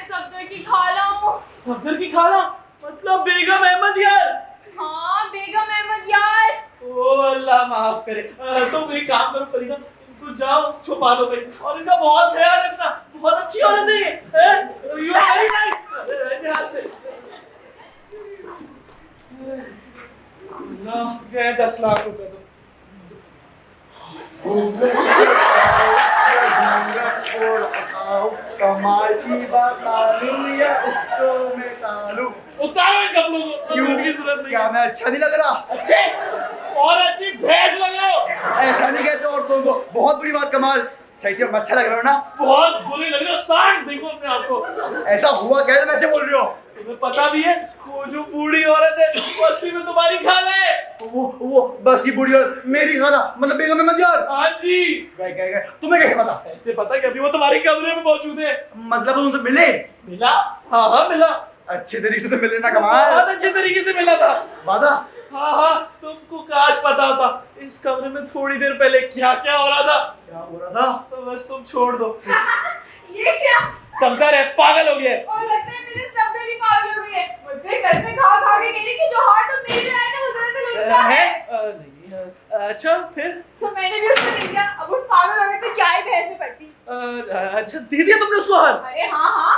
D: सफदर की खाला हूँ।
E: सफदर की खाला? मतलब बेगम अहमद यार।
D: हाँ बेगम अहमद यार।
E: ओ अल्लाह माफ करे। तुम एक काम करो फरीदा, इनको जाओ छुपा दो भाई और इनका बहुत ख्याल रखना। बहुत अच्छी औरत है ये। You are very nice. ध्यान से। ना गए 10 लाख रुपए तो।
F: कमाल की बात मालूम या उसको मैं तालू।
E: उतारो इन कपड़ों को।
F: क्यों?
E: की जरूरत नहीं।
F: क्या मैं अच्छा नहीं लग रहा?
E: अच्छे औरत की भैंस लग रहे हो।
F: ऐसा नहीं कहते औरतों को। बहुत बुरी बात कमाल, सही से अच्छा लग रहा हो ना?
E: बहुत बुरे लग रहे हो। सांड देखो अपने आप को।
F: ऐसा हुआ क्या है वैसे बोल रहे हो?
E: तुम्हें पता भी है वो जो बूढ़ी औरत है वो असली में तुम्हारी खाला है।
F: वो बस ये बुढ़ी औरत मेरी खाला मतलब बेगम अहमद यार।
E: हाँ जी।
F: गए तुम्हें कैसे पता?
E: ऐसे पता कि अभी वो तुम्हारे कमरे में मौजूद है।
F: मतलब उनसे मिले?
E: मिला? हाँ मिला।
F: अच्छे तरीके से मिले ना कमाल।
E: बहुत अच्छे तरीके से मिला था।
F: वादा?
E: हाँ तुमको काश पता होता इस कमरे में थोड़ी देर पहले क्या क्या हो रहा था।
F: क्या हो रहा था?
E: तो बस तुम छोड़ दो।
D: ये क्या?
E: सफदर है, पागल हो गया है।
D: और लगता है मेरे सफदर भी पागल हो गई है। मुझसे घर पे खा के कह रही कि जो हार तुम मेरे लाए थे उधर से लूटता है।
E: नहीं अच्छा फिर?
D: तो मैंने भी उसको दे दिया। अब उस पागल औरत से क्या ही बहस में पड़ती।
E: अच्छा दे दिया तुमने उसको हार?
D: अरे हाँ।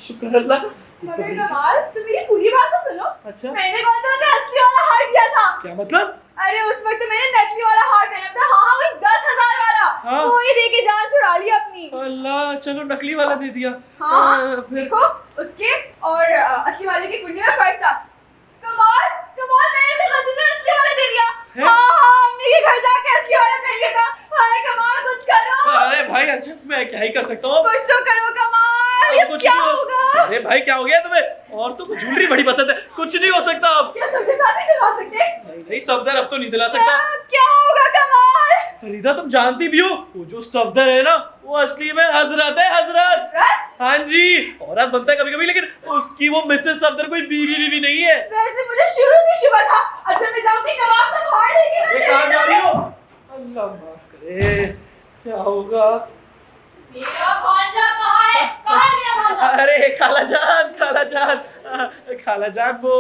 E: शुक्र अल्लाह का।
D: मगर कमाल तुम मेरी पूरी बात तो सुनो।
E: अच्छा
D: मैंने कौन सा उसे असली वाला हार दिया था?
E: क्या मतलब?
D: अरे उस वक्त तो मैंने नकली वाला हार पहना था। हाँ वही 10,000 वाला।
E: हाँ।
D: वो ही दे के जान छुड़ा ली अपनी।
E: अल्लाह चलो नकली वाला दे दिया।
D: हाँ
E: फिर
D: देखो उसके और असली वाले के कुंडली में फर्क था। कमाल मैंने तो गलती से असली वाला दे दिया।
E: है?
D: हाँ अम्मी के घर जाके असली वाला पहन लिया था। हाय कमाल कुछ करो।
E: अरे भाई अच्छा मैं क्या ही कर सकता हूँ?
D: कुछ तो करो कमाल। ये
E: कुछ
D: क्या
E: नहीं
D: होगा?
E: अरे भाई क्या हो गया तुम्हें? और तुमको ज्वेलरी बड़ी पसंद है, कुछ नहीं हो सकता अब।
D: क्या सबके साथ नहीं दिलवा सकते?
E: नहीं सफदर अब तो नहीं दिला सकता।
D: क्या होगा कमाल?
E: फरीदा तुम जानती भी हो वो जो सफदर है ना वो असली में हजरत है, हजरत। हाँ जी औरत बनता है कभी कभी लेकिन उसकी वो मिसेस सफदर कोई बीवी नहीं है।
D: वैसे मुझे शुरू से शुबा था। अच्छा मैं जाऊंगी नवाब का हार लेके।
E: ये कहाँ जा रही हो? अल्लाह माफ करे क्या होगा?
D: मेरा भांजा कहाँ है? कहाँ है मेरा भांजा?
E: अरे खाला जान वो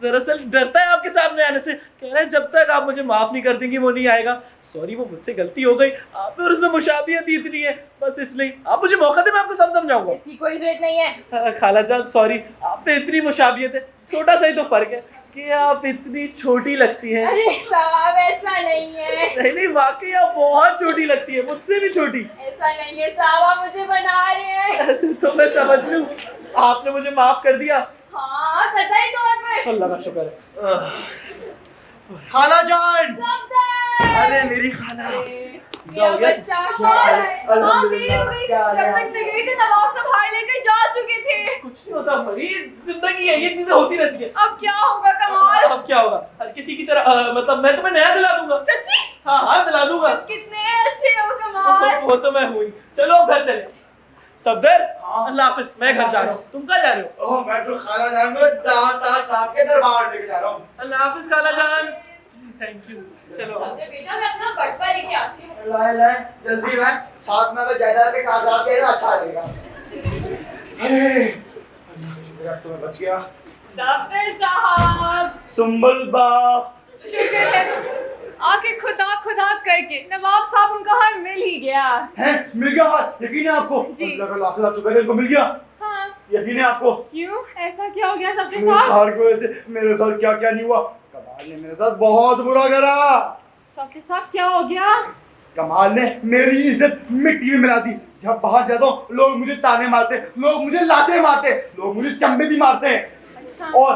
E: दरअसल डरता है आपके सामने आने से। कह रहा है जब तक आप मुझे माफ नहीं कर देंगी वो नहीं आएगा। सॉरी वो मुझसे गलती हो गई। आप में और उसमें मुशाबियत इतनी है बस इसलिए आप मुझे मौका दे मैं आपको सब समझाऊंगा।
D: इसकी कोई जरूरत नहीं है।
E: खाला जान सॉरी आप में इतनी मुशाबियत है, छोटा सा ही तो फर्क है कि आप इतनी छोटी लगती हैं।
D: अरे साहब ऐसा नहीं है।
E: नहीं वाकई आप बहुत छोटी लगती है, मुझसे भी छोटी।
D: ऐसा नहीं है साहब आप मुझे बना रहे हैं।
E: तो मैं समझ लूं आपने मुझे माफ कर दिया।
D: हाँ कतई तौर पर।
E: अल्लाह का शुक्र है।
F: खाला जान।
D: सफदर।
F: अरे मेरी खाला।
D: मेरा बच्चा कौन है? हाँ देर हो गई।
F: क्या
D: जब तक मैं गई थी नवाब सब हार लेकर जा चुके थे।
E: कुछ नहीं होता फरीद, जिंदगी है ये चीजें होती रहती है।
D: अब क्या होगा कमाल?
E: अब क्या होगा हर किसी की तरह मतलब मैं तुम्हें नया दिला दूंगा।
D: सच्ची?
E: हाँ दिला दूंगा।
D: कितने अच्छे हो कमाल।
E: वो तो मैं हुई। चलो घर चले। सफदर
F: हाँ।
E: अल्लाह हाफिज मैं घर जा रहा हूँ। तुम कहाँ जा रहे हो?
F: ओह मैं तो खाला जान को दाता साहब के दरबार लेके जा रहा हूँ।
E: अल्लाह हाफिज खाला जान। Thank you. चलो
D: सफदर बेटा मैं अपना बटवा लेके आती हूँ।
F: लाए जल्दी लाए साथ में अगर जायदाद के कागजात के ना अच्छा लगेगा। शुक्र है तुम्हें बच गया।
D: सफदर साहब
F: सुंबल बाग।
D: शुक्र है आके खुदा करके नवाब साहब उनका हार मिल ही गया।
F: हैं मिल गया हार? यकीन है आपको?
D: जी।
F: अल्लाह का लाख लाख शुक्र है इनको मिल गया।
D: हाँ
F: यकीन है आपको?
D: क्यों ऐसा क्या हो गया सफदर
F: मेरे
D: साहब?
F: हार की वजह से मेरे साथ क्या क्या नहीं हुआ। कमाल ने मेरे साथ बहुत बुरा करा।
D: सफदर साहब क्या हो गया?
F: कमाल ने मेरी इज्जत मिट्टी में मिला दी। जब बाहर जाता हूँ लोग मुझे ताने मारते, लोग मुझे लाते मारते, लोग मुझे चंबे भी मारते हैं।
D: अच्छा।
F: और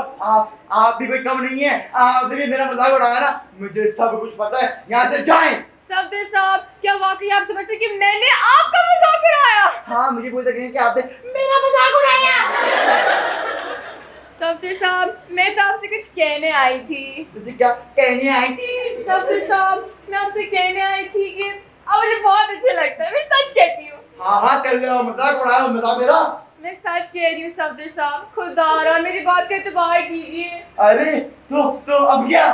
F: आप भी कोई कम नहीं है। आपने भी मेरा मजाक उड़ाया ना, मुझे सब कुछ पता है। यहाँ से जाएं।
D: सफदर साहब क्या वाकई आप समझते कि मैंने आपका मजाक उड़ाया?
F: हाँ मुझे कोई तकलीफ नहीं कि आपने मेरा मजाक उड़ाया।
D: सफदर साहब मैं तो आपसे कुछ कहने आई थी।
F: मुझे क्या कहने आई थी?
D: सफदर साहब मैं आपसे कहने आई थी कि अब मुझे बहुत अच्छा लगता है। मैं सच कहती हूँ।
F: हाँ कर ले मजाक उड़ाया मजाक मेरा।
D: मैं सच कह रही हूँ सफदर साहब खुदारा मेरी बात का एतबार कीजिए।
F: अरे तो अब क्या?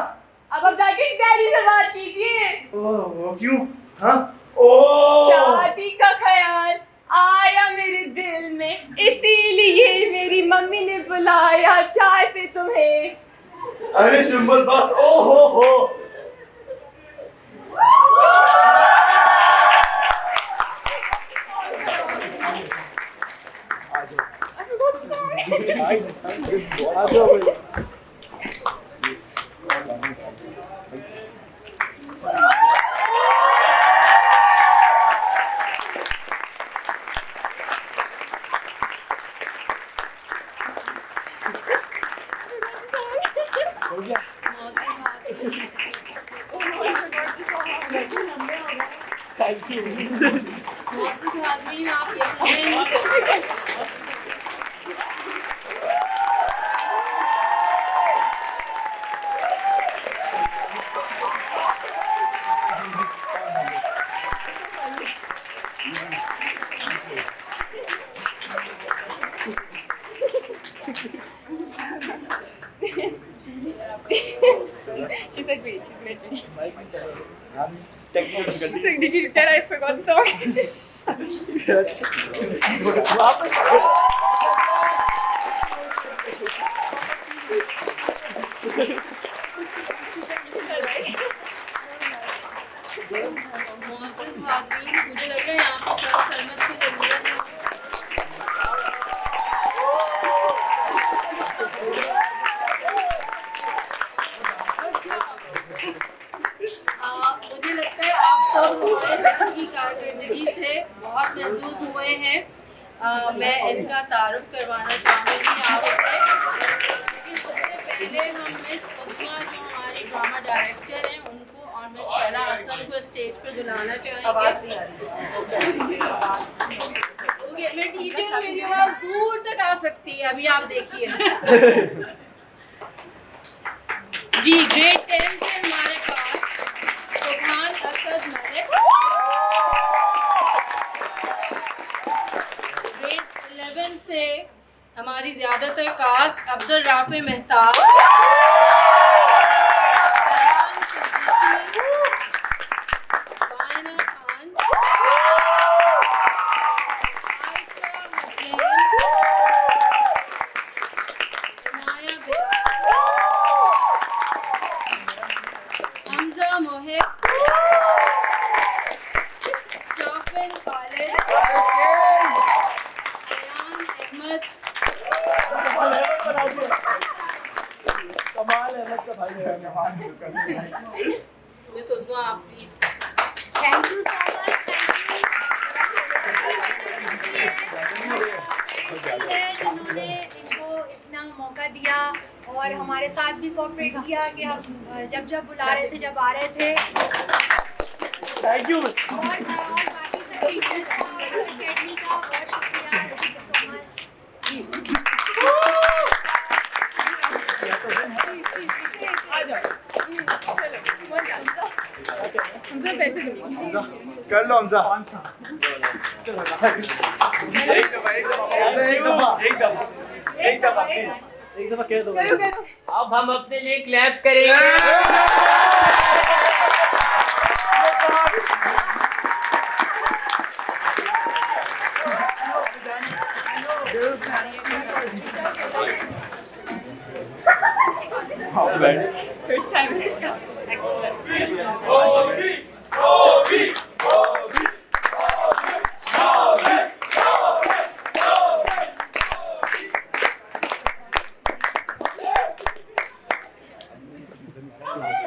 D: अब आप जाके डैडी से बात कीजिए।
F: ओह क्यों? हाँ ओह
D: शादी का ख्याल आया मेरे दिल में इसीलिए मेरी मम्मी ने बुलाया चाय पे तुम्हें।
F: अरे सिंबल बात ओ हो
E: thank you.
D: great.
F: Technical difficulty
D: So, did you tell I forgot the song?
B: मोहसिन हाज़रीन, मुझे लग रहा है यहाँ पर सर सरमत की ज़रूरत है। मुझे लगता है आप सब हमारे बच्चों की कारकर्दगी से बहुत महसूस हुए हैं। मैं इनका तारुफ करवाना चाहूँगी आपसे, लेकिन उससे पहले हम मिस उस्मा जो हमारी ड्रामा डायरेक्टर हैं उनको और मिस शैला हसन को स्टेज पर बुलाना चाहेंगे। ओके, मैं टीचर हूँ, मेरी आवाज़ दूर तक आ सकती है, अभी आप देखिए। जी, ग्रेड 10 से हमारे पास सुभान असद मलिक, ग्रेड 11 से हमारी ज्यादातर कास्ट अब्दुल राफी मेहताब, बयान सिद्दीकी, बायना खान, आयशा हुसैन, इनाया बिलाल, हमजा मोहिब, शौफिन खालिद, अयान अहमद,
E: कमाल अहमद का भाई है।
B: मिस उस्मा आप please.
I: Thank you so much. जिन्होंने इनको इतना मौका दिया और हमारे साथ भी कोऑपरेट किया कि हम जब बुला रहे थे, जब आ रहे थे।
E: Thank you.
I: और बाकी सब टीचर्स का और अकेडमी का बहुत शुक्रिया। Thank you so much.
D: हमसे पैसे दूंगा।
F: कर लो हमजा
E: एक दफा कह दो।
C: अब हम अपने लिए क्लैप करेंगे।
D: First time in this country.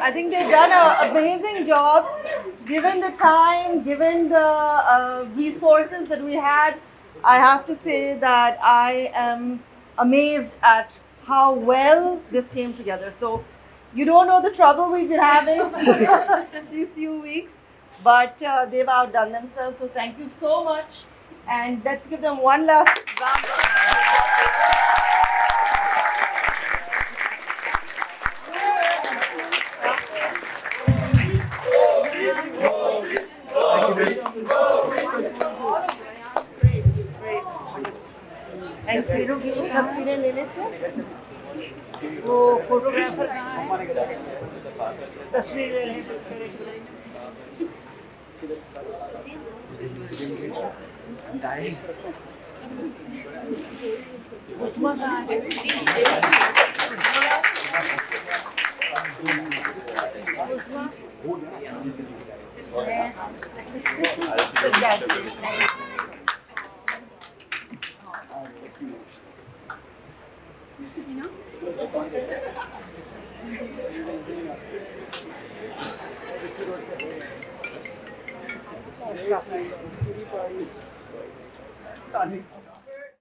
J: I think they've done an amazing job, given the time, given the resources that we had. I have to say that I am amazed at how well this came together. So you don't know the trouble we've been having these few weeks, but they've outdone themselves. So thank you so much, and let's give them one last round of applause. And तस्वीरें ले लेते हैं।
A: वो photographer कहाँ है? तस्वीर लेने को उस्मा कहाँ है?
E: Starting.